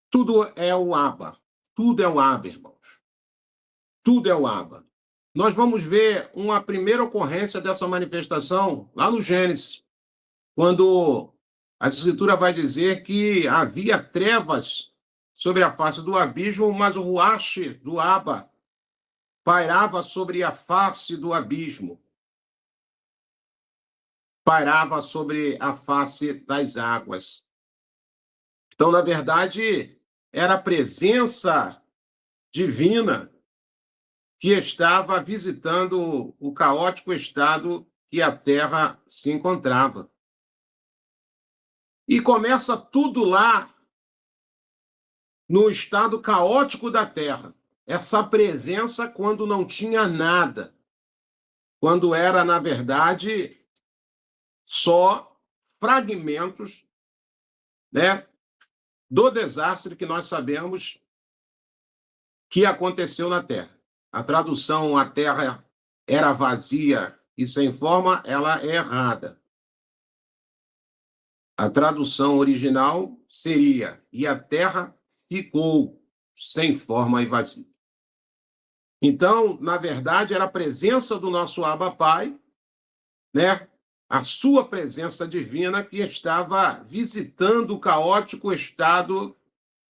Speaker 5: Tudo é o Abba. Tudo é o Abba, irmãos. Tudo é o Abba. Nós vamos ver uma primeira ocorrência dessa manifestação lá no Gênesis, quando a Escritura vai dizer que havia trevas sobre a face do abismo, mas o Ruach do Abba pairava sobre a face do abismo, pairava sobre a face das águas. Então, na verdade, era a presença divina que estava visitando o caótico estado que a terra se encontrava. E começa tudo lá no estado caótico da terra. Essa presença quando não tinha nada. Quando era, na verdade, só fragmentos, né, do desastre que nós sabemos que aconteceu na terra. A tradução "a terra era vazia e sem forma", ela é errada. A tradução original seria "e a terra ficou sem forma e vazia". Então, na verdade, era a presença do nosso Abba Pai, né? A sua presença divina que estava visitando o caótico estado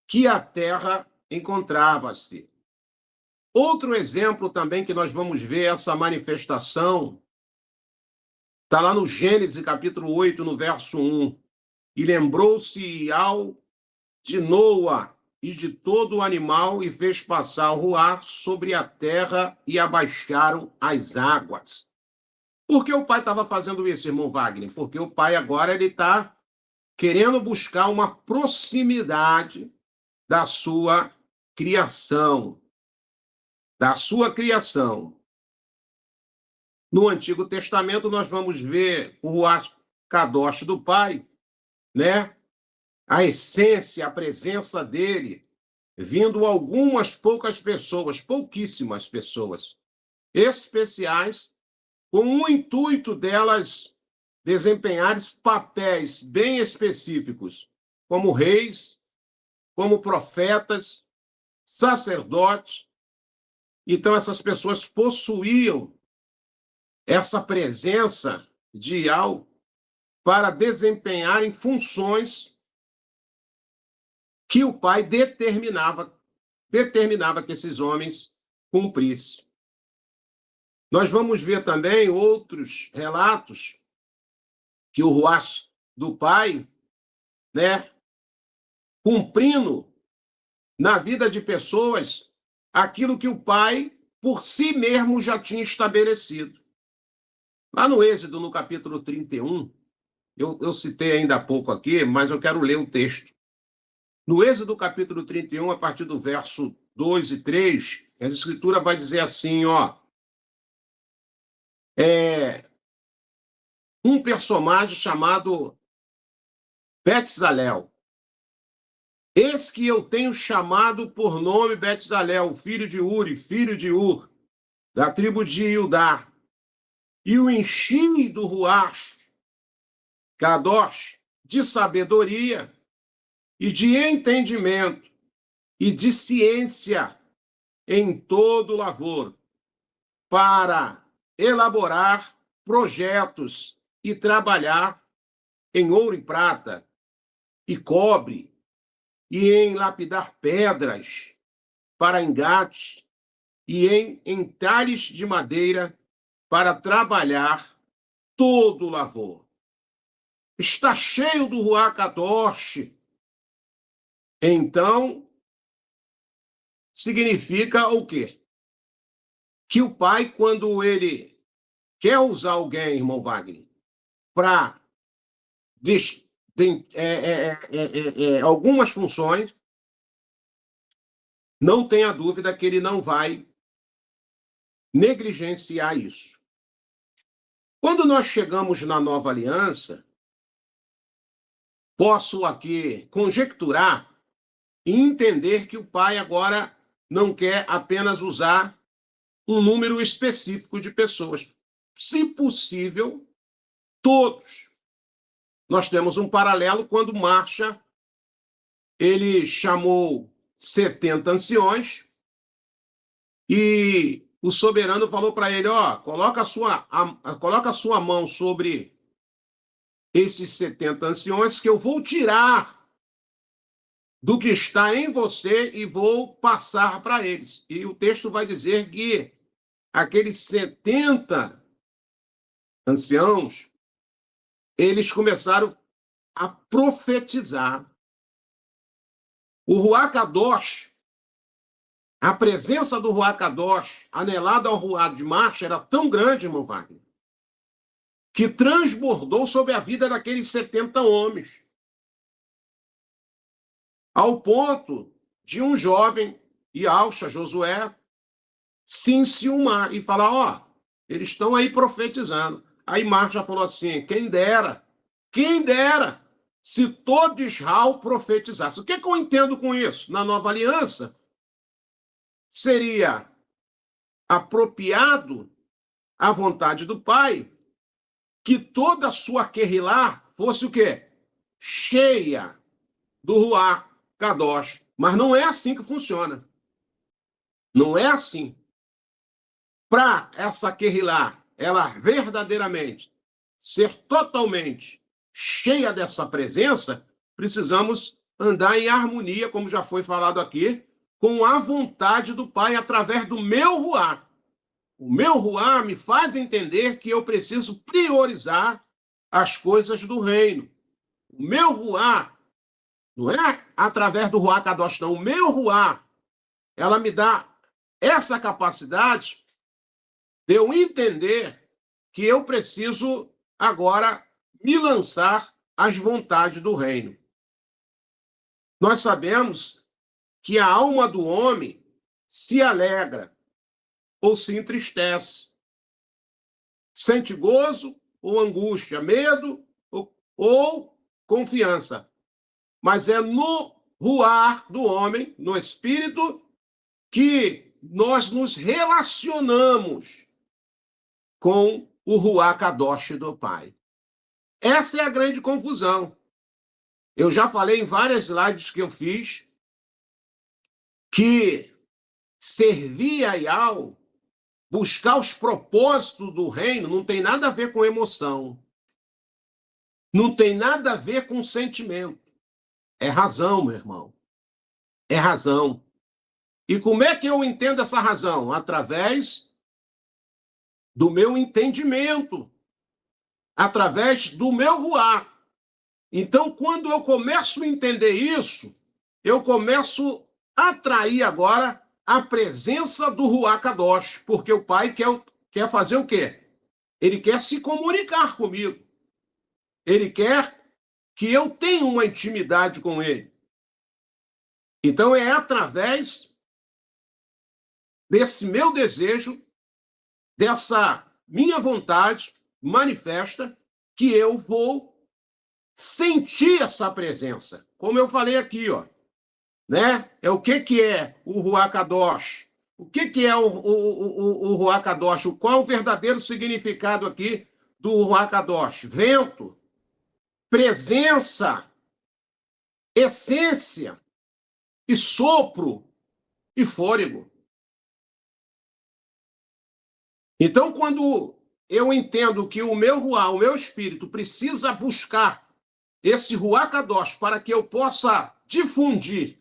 Speaker 5: que a terra encontrava-se. Outro exemplo também que nós vamos ver essa manifestação está lá no Gênesis, capítulo 8, no verso 1. "E lembrou-se de Noa e de todo o animal, e fez passar o Ruach sobre a terra, e abaixaram as águas." Por que o Pai estava fazendo isso, irmão Wagner? Porque o Pai agora está querendo buscar uma proximidade da sua criação. Da sua criação. No Antigo Testamento, nós vamos ver o Ruach Kadosh do Pai, né? A essência, a presença dele, vindo algumas poucas pessoas, pouquíssimas pessoas, especiais, com o intuito delas desempenhar papéis bem específicos, como reis, como profetas, sacerdotes. Então, essas pessoas possuíam essa presença de algo para desempenharem funções que o pai determinava que esses homens cumprissem. Nós vamos ver também outros relatos que o ruach do pai, né, cumprindo na vida de pessoas aquilo que o pai por si mesmo já tinha estabelecido. Lá no Êxodo, no capítulo 31, eu citei ainda há pouco aqui, mas eu quero ler o texto. No Êxodo, capítulo 31, a partir do verso 2 e 3, a Escritura vai dizer assim, um personagem chamado Betzalel. Eis que eu tenho chamado por nome Betzalel, filho de Uri, filho de Ur, da tribo de Judá, e o enchi do ruach Kadosh de sabedoria e de entendimento e de ciência em todo lavor, para elaborar projetos e trabalhar em ouro e prata e cobre e em lapidar pedras para engate e em entalhes de madeira para trabalhar todo o lavor. Está cheio do ruach Kadosh. Então, significa o quê? Que o pai, quando ele quer usar alguém, irmão Wagner, para algumas funções, não tenha dúvida que ele não vai negligenciar isso. Quando nós chegamos na Nova Aliança, posso aqui conjecturar e entender que o pai agora não quer apenas usar um número específico de pessoas. Se possível, todos. Nós temos um paralelo quando Marcha, ele chamou 70 anciões e o soberano falou para ele, coloca a sua mão sobre esses 70 anciões que eu vou tirar do que está em você e vou passar para eles. E o texto vai dizer que aqueles 70 anciãos, eles começaram a profetizar. O ruach Kadosh, a presença do ruach Kadosh, anelada ao ruach de Marcha, era tão grande, irmão Wagner, que transbordou sobre a vida daqueles 70 homens. Ao ponto de um jovem, Yalcha, Josué, se enciumar e falar, eles estão aí profetizando. Aí Marcha falou assim, quem dera, se todo Israel profetizasse. O que eu entendo com isso? Na Nova Aliança, seria apropriado à vontade do Pai que toda a sua querrilá fosse o quê? Cheia do ruach Kadosh. Mas não é assim que funciona. Não é assim. Para essa querrilá, ela verdadeiramente ser totalmente cheia dessa presença, precisamos andar em harmonia, como já foi falado aqui, com a vontade do Pai através do meu ruach. O meu ruach me faz entender que eu preciso priorizar as coisas do reino. O meu ruach não é através do ruach Kadosh, não. O meu ruach, ela me dá essa capacidade de eu entender que eu preciso agora me lançar às vontades do reino. Nós sabemos que a alma do homem se alegra ou se entristece, sente gozo ou angústia, medo ou confiança. Mas é no ruach do homem, no espírito, que nós nos relacionamos com o ruach Kadosh do Pai. Essa é a grande confusão. Eu já falei em várias lives que eu fiz que servir a Yahweh, buscar os propósitos do reino, não tem nada a ver com emoção. Não tem nada a ver com sentimento. É razão, meu irmão. É razão. E como é que eu entendo essa razão? Através do meu entendimento. Através do meu ruá. Então, quando eu começo a entender isso, eu começo a atrair agora a presença do Ruach Kadosh, porque o Pai quer fazer o quê? Ele quer se comunicar comigo. Ele quer que eu tenha uma intimidade com ele. Então, é através desse meu desejo, dessa minha vontade manifesta, que eu vou sentir essa presença. Como eu falei aqui, ó, né? É o que é o Ruach Kadosh? O que é o Ruach Kadosh? Qual o verdadeiro significado aqui do Ruach Kadosh? Vento, presença, essência, e sopro, e fôlego. Então, quando eu entendo que o meu Ruach, o meu espírito, precisa buscar esse Ruach Kadosh para que eu possa difundir,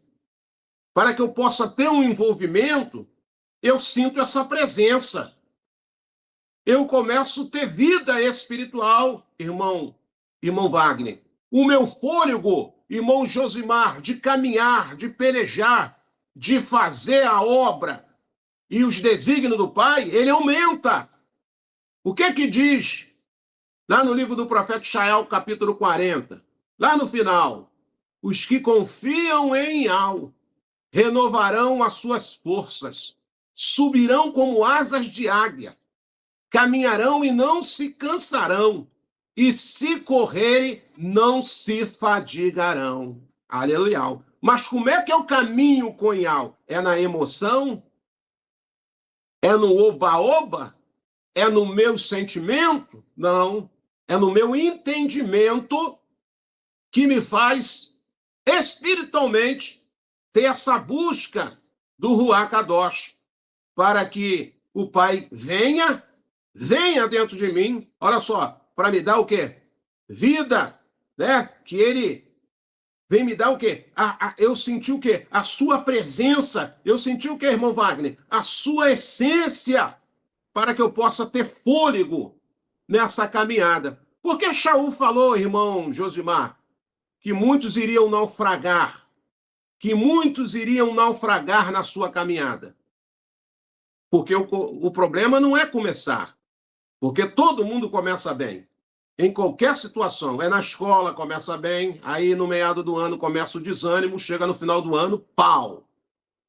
Speaker 5: para que eu possa ter um envolvimento, eu sinto essa presença. Eu começo a ter vida espiritual, irmão Wagner. O meu fôlego, irmão Josimar, de caminhar, de pelejar, de fazer a obra e os desígnios do Pai, ele aumenta. O que diz lá no livro do profeta Isaías, capítulo 40? Lá no final, os que confiam em Yahweh renovarão as suas forças, subirão como asas de águia, caminharão e não se cansarão, e se correrem, não se fadigarão. Aleluia. Mas como é que é o caminho com Yahweh? É na emoção? É no oba-oba? É no meu sentimento? Não. É no meu entendimento que me faz espiritualmente ter essa busca do Ruach Kadosh, para que o Pai venha dentro de mim, olha só, para me dar o quê? Vida, né? Que ele vem me dar o quê? Eu senti o quê? A sua presença. Eu senti o quê, irmão Wagner? A sua essência, para que eu possa ter fôlego nessa caminhada. Porque Shaul falou, irmão Josimar, que muitos iriam naufragar, na sua caminhada. Porque o problema não é começar, porque todo mundo começa bem. Em qualquer situação, é na escola, começa bem, aí no meado do ano começa o desânimo, chega no final do ano, pau.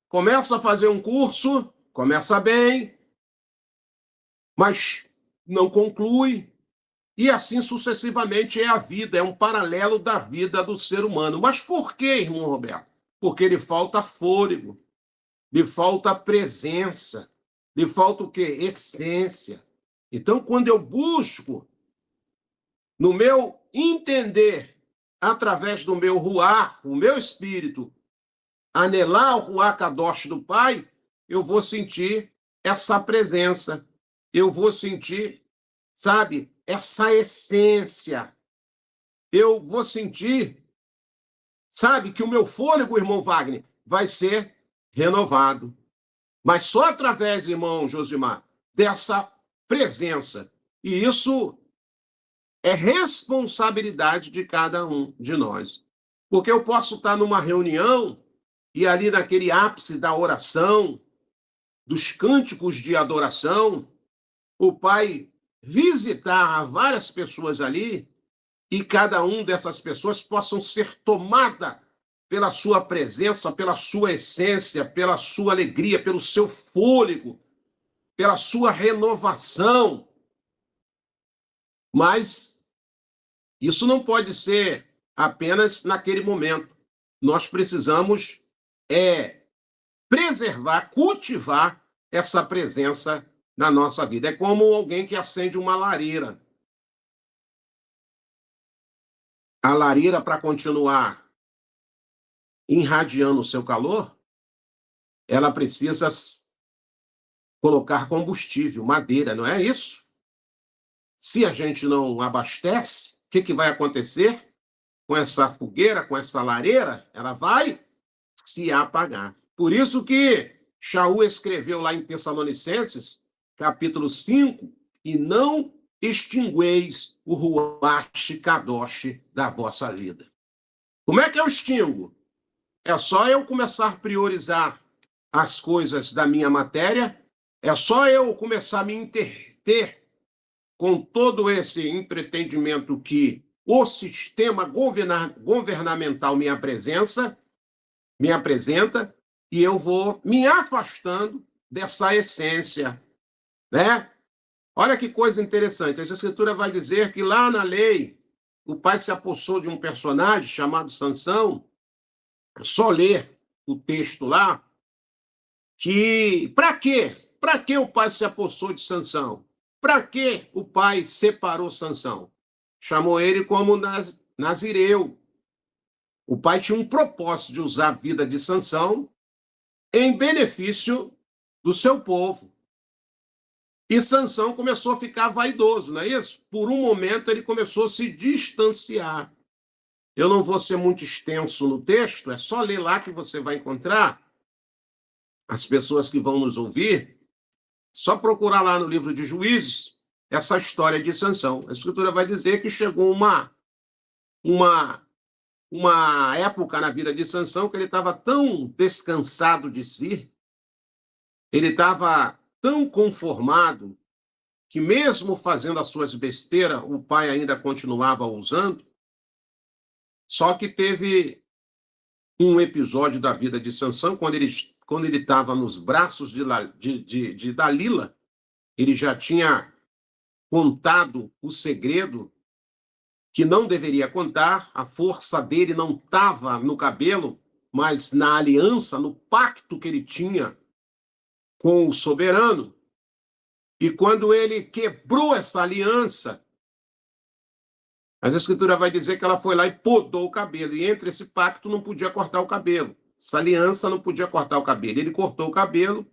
Speaker 5: Começa a fazer um curso, começa bem, mas não conclui. E assim sucessivamente é a vida, é um paralelo da vida do ser humano. Mas por quê, irmão Roberto? Porque lhe falta fôlego, lhe falta presença, lhe falta o quê? Essência. Então, quando eu busco, no meu entender, através do meu ruá, o meu espírito, anelar o Ruach Kadosh do Pai, eu vou sentir essa presença, eu vou sentir, sabe, essa essência. Eu vou sentir, sabe, que o meu fôlego, irmão Wagner, vai ser renovado. Mas só através, irmão Josimar, dessa presença. E isso é responsabilidade de cada um de nós. Porque eu posso estar numa reunião e ali naquele ápice da oração, dos cânticos de adoração, o Pai visitar várias pessoas ali e cada um dessas pessoas possam ser tomada pela sua presença, pela sua essência, pela sua alegria, pelo seu fôlego, pela sua renovação. Mas isso não pode ser apenas naquele momento. Nós precisamos preservar, cultivar essa presença na nossa vida. É como alguém que acende uma lareira. a lareira para continuar irradiando o seu calor, ela precisa colocar combustível, madeira, não é isso? Se a gente não abastece, o que vai acontecer com essa fogueira, com essa lareira? Ela vai se apagar. Por isso que Shaul escreveu lá em Tessalonicenses, capítulo 5, e não extingueis o Ruach Kadosh da vossa vida. Como é que eu extingo? É só eu começar a priorizar as coisas da minha matéria, é só eu começar a me interter com todo esse entretenimento que o sistema governamental me apresenta, e eu vou me afastando dessa essência, né? Olha que coisa interessante. A Escritura vai dizer que lá na lei, o pai se apossou de um personagem chamado Sansão. Só ler o texto lá, que para quê? Para que o pai se apossou de Sansão? Para que o pai separou Sansão? Chamou ele como nazireu. O pai tinha um propósito de usar a vida de Sansão em benefício do seu povo. E Sansão começou a ficar vaidoso, não é isso? Por um momento ele começou a se distanciar. Eu não vou ser muito extenso no texto, é só ler lá que você vai encontrar. As pessoas que vão nos ouvir, só procurar lá no livro de Juízes essa história de Sansão. A Escritura vai dizer que chegou uma época na vida de Sansão que ele estava tão descansado de si, ele estava tão conformado, que mesmo fazendo as suas besteiras, o pai ainda continuava usando. Só que teve um episódio da vida de Sansão, quando ele estava nos braços de Dalila, ele já tinha contado o segredo que não deveria contar, a força dele não estava no cabelo, mas na aliança, no pacto que ele tinha com o soberano. E quando ele quebrou essa aliança, a Escritura vai dizer que ela foi lá e podou o cabelo. E entre esse pacto não podia cortar o cabelo. Essa aliança não podia cortar o cabelo. Ele cortou o cabelo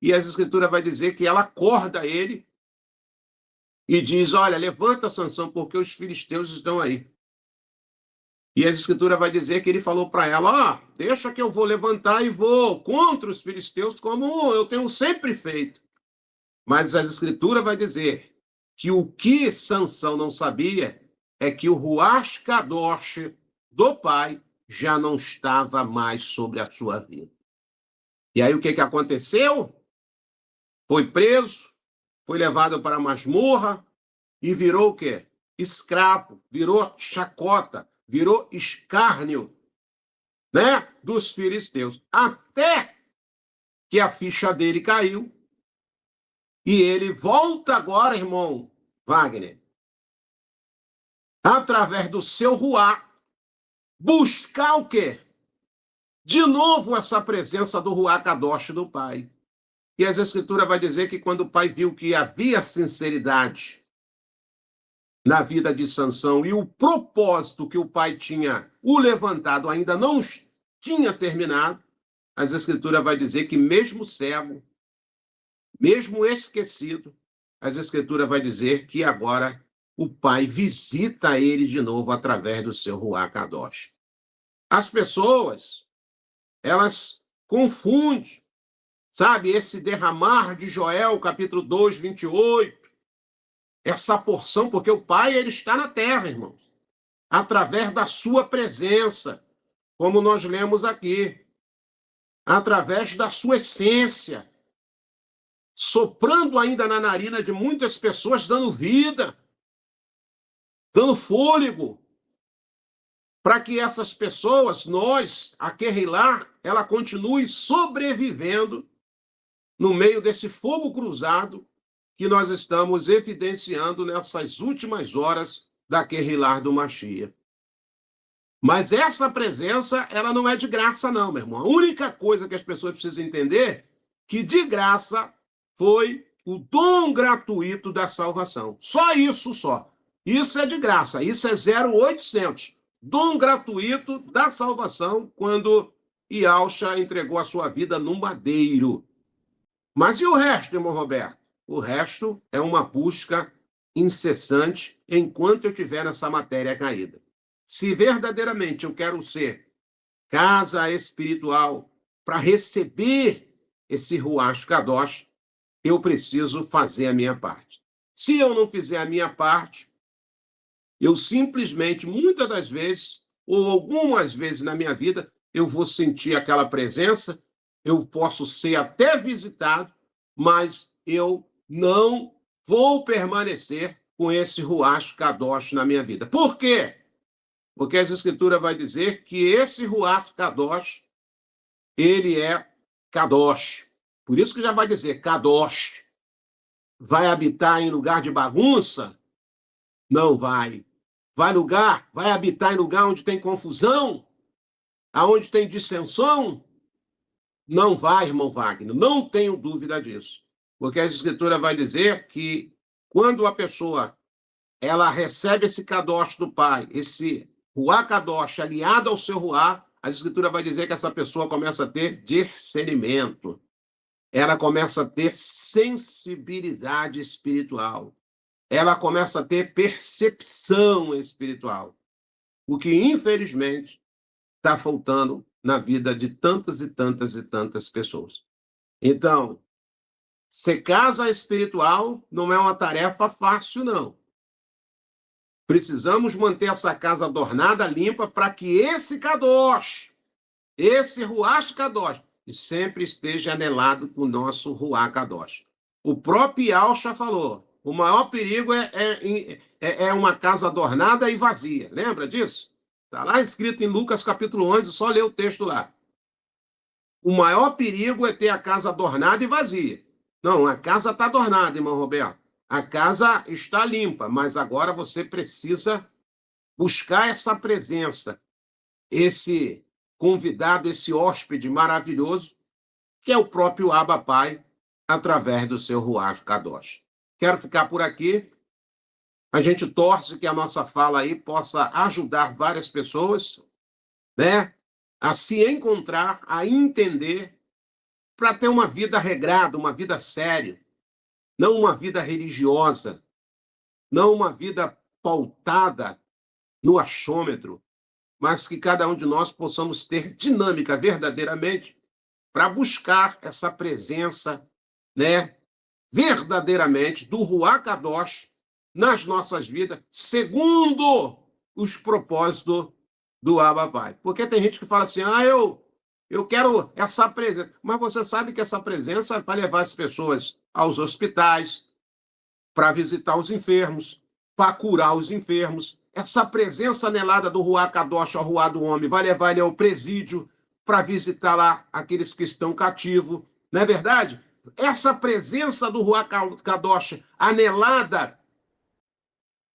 Speaker 5: e a Escritura vai dizer que ela acorda ele e diz, olha, levanta, Sansão, porque os filisteus estão aí. E a Escritura vai dizer que ele falou para ela, deixa que eu vou levantar e vou contra os filisteus, como eu tenho sempre feito. Mas a Escritura vai dizer que o que Sansão não sabia é que o Ruach Kadosh do pai já não estava mais sobre a sua vida. E aí o que aconteceu? Foi preso, foi levado para a masmorra e virou o quê? Escravo, virou chacota, virou escárnio, né? Dos filisteus. Até que a ficha dele caiu e ele volta agora, irmão Wagner, através do seu ruá, buscar o quê? De novo essa presença do Ruach Kadosh do pai. E a Escritura vai dizer que quando o pai viu que havia sinceridade na vida de Sansão e o propósito que o pai tinha o levantado ainda não tinha terminado, a Escritura vai dizer que mesmo cego, mesmo esquecido, a Escritura vai dizer que agora o pai visita ele de novo através do seu Ruach Kadosh. As pessoas, elas confundem, sabe, esse derramar de Joel, capítulo 2, 28, essa porção, porque o pai, ele está na terra, irmãos, através da sua presença, como nós lemos aqui, através da sua essência, soprando ainda na narina de muitas pessoas, dando vida, dando fôlego, para que essas pessoas, nós, a Kehilá, ela continue sobrevivendo no meio desse fogo cruzado que nós estamos evidenciando nessas últimas horas da Kehilá do Mashiach. Mas essa presença, ela não é de graça não, meu irmão. A única coisa que as pessoas precisam entender que de graça foi o dom gratuito da salvação. Só isso, só. Isso é de graça, isso é 0800. Dom gratuito da salvação quando Yalcha entregou a sua vida no madeiro. Mas e o resto, irmão Roberto? O resto é uma busca incessante enquanto eu tiver nessa matéria caída. Se verdadeiramente eu quero ser casa espiritual para receber esse Ruach Kadosh, eu preciso fazer a minha parte. Se eu não fizer a minha parte, eu simplesmente, muitas das vezes, ou algumas vezes na minha vida, eu vou sentir aquela presença, eu posso ser até visitado, mas eu não vou permanecer com esse Ruach Kadosh na minha vida. Por quê? Porque as Escrituras vai dizer que esse Ruach Kadosh, ele é Kadosh. Por isso que já vai dizer Kadosh. Vai habitar em lugar de bagunça? Não vai. Vai habitar em lugar onde tem confusão? Aonde tem dissensão? Não vai, irmão Wagner. Não tenho dúvida disso. Porque a Escritura vai dizer que quando a pessoa ela recebe esse Kadosh do Pai, esse Ruach Kadosh aliado ao seu Ruach, a Escritura vai dizer que essa pessoa começa a ter discernimento. Ela começa a ter sensibilidade espiritual. Ela começa a ter percepção espiritual. O que, infelizmente, está faltando na vida de tantas e tantas e tantas pessoas. Então, ser casa espiritual não é uma tarefa fácil, não. Precisamos manter essa casa adornada, limpa, para que esse Kadosh, esse Ruach Kadosh, sempre esteja anelado com o nosso Ruach Kadosh. O próprio Yalcha falou, o maior perigo é uma casa adornada e vazia. Lembra disso? Está lá escrito em Lucas capítulo 11, só lê o texto lá. O maior perigo é ter a casa adornada e vazia. Não, a casa está adornada, irmão Roberto. A casa está limpa, mas agora você precisa buscar essa presença, esse convidado, esse hóspede maravilhoso, que é o próprio Abba Pai, através do seu Ruach Kadosh. Quero ficar por aqui. A gente torce que a nossa fala aí possa ajudar várias pessoas, né, a se encontrar, a entender, para ter uma vida regrada, uma vida séria, não uma vida religiosa, não uma vida pautada no achômetro, mas que cada um de nós possamos ter dinâmica verdadeiramente para buscar essa presença, né, verdadeiramente do Ruach Kadosh nas nossas vidas, segundo os propósitos do Abba Pai. Porque tem gente que fala assim, eu quero essa presença, mas você sabe que essa presença vai levar as pessoas aos hospitais, para visitar os enfermos, para curar os enfermos. Essa presença anelada do Ruach Kadosh, ao Ruach do homem, vai levar ele ao presídio para visitar lá aqueles que estão cativos. Não é verdade? Essa presença do Ruach Kadosh anelada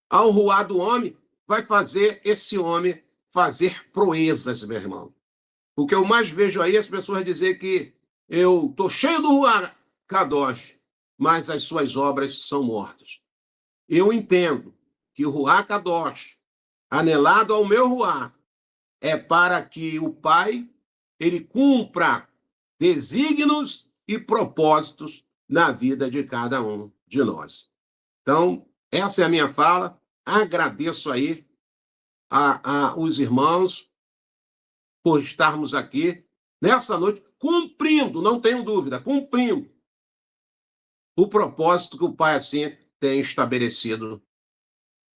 Speaker 5: ao Ruach do homem vai fazer esse homem fazer proezas, meu irmão. O que eu mais vejo aí é as pessoas dizer que eu estou cheio do Ruach Kadosh, mas as suas obras são mortas. Eu entendo que o Ruach Kadosh, anelado ao meu Ruach, é para que o Pai ele cumpra desígnios e propósitos na vida de cada um de nós. Então, essa é a minha fala. Agradeço aí os irmãos por estarmos aqui nessa noite, cumprindo, não tenho dúvida, cumprindo o propósito que o Pai assim tem estabelecido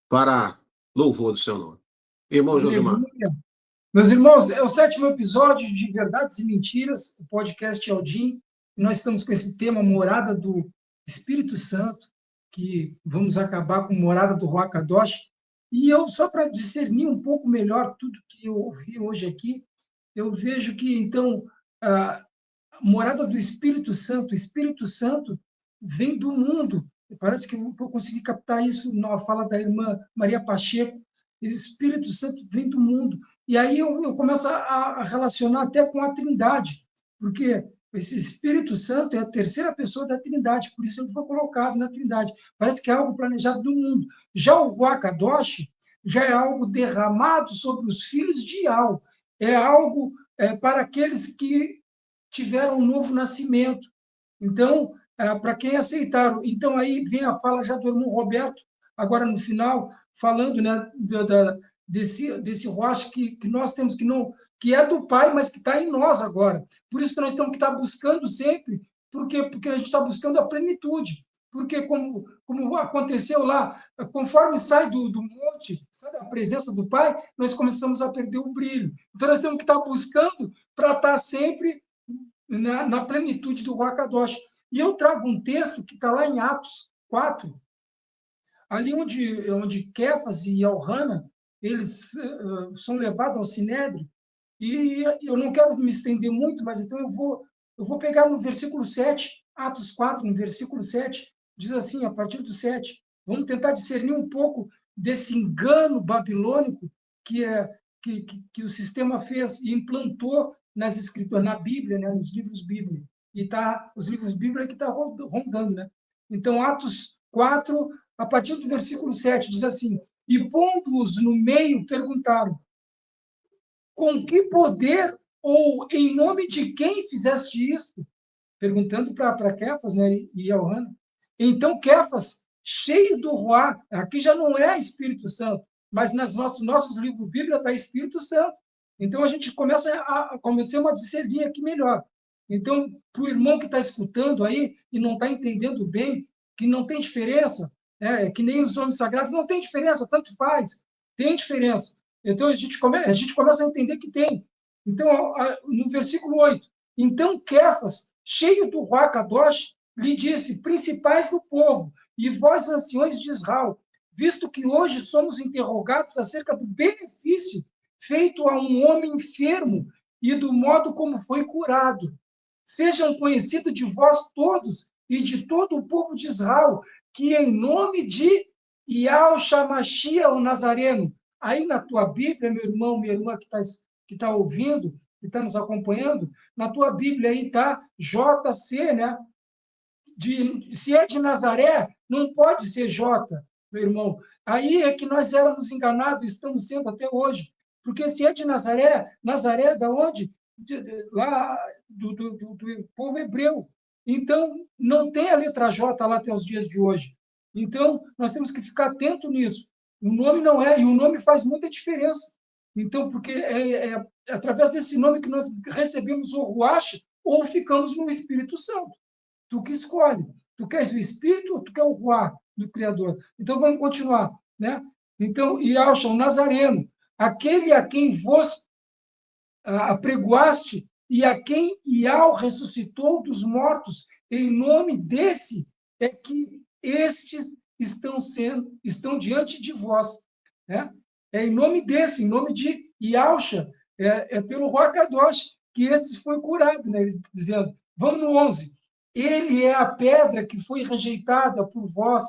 Speaker 5: para louvor do seu nome. Irmão Josimar.
Speaker 2: Meus irmãos, é o 7º episódio de Verdades e Mentiras, o podcast Aldim. Nós estamos com esse tema, morada do Espírito Santo, que vamos acabar com morada do Ruach Kadosh. E eu, só para discernir um pouco melhor tudo que eu ouvi hoje aqui, eu vejo que, então, a morada do Espírito Santo vem do mundo. Parece que eu consegui captar isso na fala da irmã Maria Pacheco. O Espírito Santo vem do mundo. E aí eu começo a relacionar até com a Trindade, porque esse Espírito Santo é a terceira pessoa da Trindade, por isso ele foi colocado na Trindade. Parece que é algo planejado do mundo. Já o Ruach Kadosh já é algo derramado sobre os filhos de Yahweh. É algo para aqueles que tiveram um novo nascimento. Então, para quem aceitaram. Então, aí vem a fala já do irmão Roberto, agora no final, falando, né, desse Ruach que nós temos, que é do Pai, mas que está em nós agora. Por isso que nós temos que estar buscando sempre, porque a gente está buscando a plenitude. Porque, como aconteceu lá, conforme sai do monte, sai da presença do Pai, nós começamos a perder o brilho. Então, nós temos que estar buscando para estar sempre na plenitude do Ruach Kadosh. E eu trago um texto que está lá em Atos 4, ali onde Quefas e Elhana, eles são levados ao Sinédrio, e eu não quero me estender muito, mas então eu vou pegar no versículo 7, Atos 4, no versículo 7, diz assim, a partir do 7, vamos tentar discernir um pouco desse engano babilônico que o sistema fez e implantou nas escrituras, na Bíblia, né, nos livros bíblicos. E os livros bíblicos que estão rondando. Né? Então, Atos 4, a partir do versículo 7, diz assim, e pondo-os no meio, perguntaram, com que poder ou em nome de quem fizeste isto? Perguntando para Quefas, né, e Elhana. Então, Quefas, cheio do Ruach, aqui já não é Espírito Santo, mas nos nossos livros Bíblia está Espírito Santo. Então, a gente começamos a discernir aqui melhor. Então, para o irmão que está escutando aí e não está entendendo bem, que não tem diferença, que nem os nomes sagrados, não tem diferença, tanto faz, tem diferença. Então, a gente começa a entender que tem. Então, no versículo 8, então Quefas, cheio do Ruach Kadosh, lhe disse, principais do povo, e vós, anciões de Israel, visto que hoje somos interrogados acerca do benefício feito a um homem enfermo e do modo como foi curado. Sejam conhecidos de vós todos e de todo o povo de Israel, que em nome de Yahushua Mashiach, o Nazareno, aí na tua Bíblia, meu irmão, minha irmã que tá ouvindo, que está nos acompanhando, na tua Bíblia aí está JC, né? Se é de Nazaré, não pode ser J, meu irmão. Aí é que nós éramos enganados, estamos sendo até hoje. Porque se é de Nazaré, Nazaré é da onde? Lá do povo hebreu. Então, não tem a letra J lá até os dias de hoje. Então, nós temos que ficar atento nisso. O nome não é, e o nome faz muita diferença. Então, porque é através desse nome que nós recebemos o Ruach ou ficamos no Espírito Santo. Tu que escolhe. Tu queres o Espírito ou tu quer o Ruach do Criador? Então, vamos continuar. Né? Então, Yahushua, o Nazareno, aquele a quem vos apregoaste e a quem Iau ressuscitou dos mortos, em nome desse é que estes estão diante de vós. Né? É em nome desse, em nome de Yahushua, pelo Ruach Kadosh, que esse foi curado, né? Eles dizendo, vamos no 11. Ele é a pedra que foi rejeitada por vós,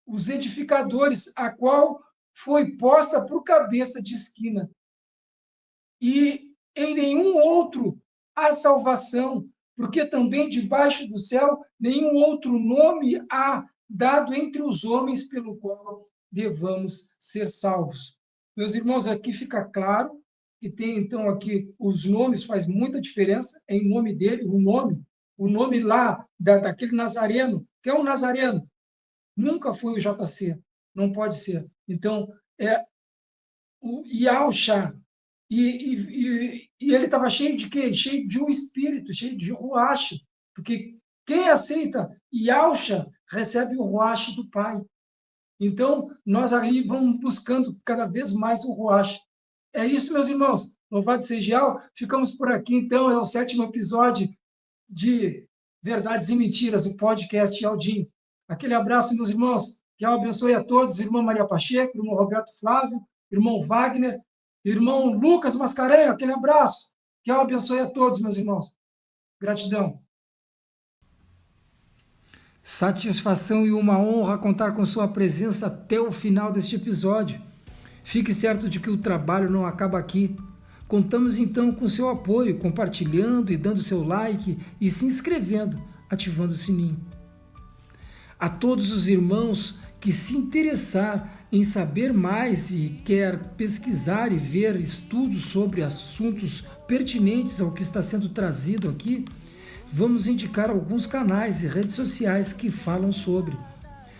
Speaker 2: os edificadores, a qual foi posta por cabeça de esquina. E em nenhum outro há salvação, porque também debaixo do céu nenhum outro nome há dado entre os homens pelo qual devamos ser salvos. Meus irmãos, aqui fica claro que tem, então, aqui os nomes, faz muita diferença, é em nome dele, o nome lá daquele Nazareno, que é um Nazareno, nunca foi o JC, não pode ser. Então, é o Yahushua, e ele estava cheio de quê? Cheio de um espírito, cheio de Ruach, porque quem aceita Yahushua recebe o Ruach do Pai. Então, nós ali vamos buscando cada vez mais o Ruach. É isso, meus irmãos. Louvado seja Yahweh. Ficamos por aqui, então. É o 7º episódio de Verdades e Mentiras, o podcast Aldim. Aquele abraço, meus irmãos. Que Yahweh abençoe a todos. Irmã Maria Pacheco, irmão Roberto Flávio, irmão Wagner, irmão Lucas Mascarenhas. Aquele abraço. Que Yahweh abençoe a todos, meus irmãos. Gratidão. Satisfação e uma honra contar com sua presença até o final deste episódio. Fique certo de que o trabalho não acaba aqui. Contamos então com seu apoio, compartilhando e dando seu like e se inscrevendo, ativando o sininho. A todos os irmãos que se interessar em saber mais e quer pesquisar e ver estudos sobre assuntos pertinentes ao que está sendo trazido aqui, vamos indicar alguns canais e redes sociais que falam sobre.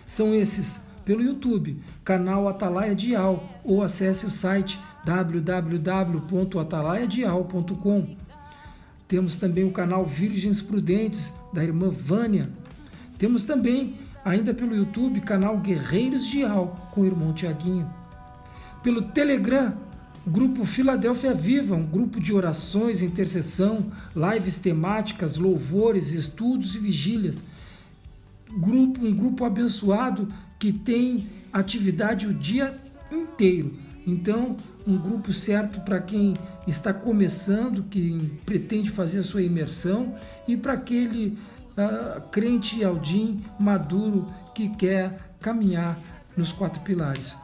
Speaker 2: São esses pelo YouTube, canal Atalaia Dial, ou acesse o site www.atalaiadial.com. Temos também o canal Virgens Prudentes, da irmã Vânia. Temos também, ainda pelo YouTube, canal Guerreiros Dial, com o irmão Tiaguinho. Pelo Telegram, grupo Filadélfia Viva, um grupo de orações, intercessão, lives temáticas, louvores, estudos e vigílias. Um grupo abençoado que tem atividade o dia inteiro. Então, um grupo certo para quem está começando, quem pretende fazer a sua imersão, e para aquele crente Aldim maduro que quer caminhar nos 4 pilares.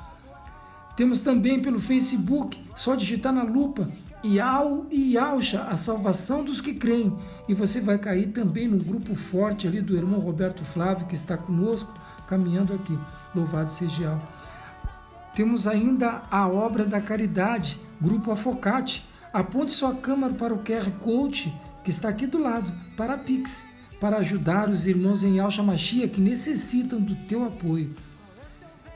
Speaker 2: Temos também pelo Facebook, só digitar na lupa Iau e Iaucha, a salvação dos que creem, e você vai cair também no grupo forte ali do irmão Roberto Flávio, que está conosco, caminhando aqui. Louvado seja Iau. Temos ainda a obra da caridade, Grupo Afocate. Aponte sua câmera para o QR Code, que está aqui do lado, para a Pix, para ajudar os irmãos em Yahshua Mashiach que necessitam do teu apoio.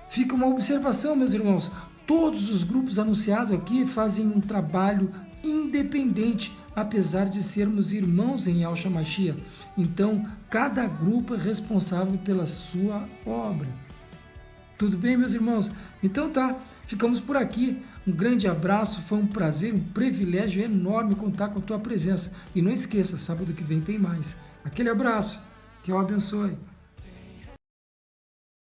Speaker 2: Fica uma observação, meus irmãos, todos os grupos anunciados aqui fazem um trabalho independente, apesar de sermos irmãos em Yahshua Mashiach. Então, cada grupo é responsável pela sua obra. Tudo bem, meus irmãos? Então tá, ficamos por aqui. Um grande abraço, foi um prazer, um privilégio enorme contar com a tua presença. E não esqueça, sábado que vem tem mais. Aquele abraço, que eu abençoe.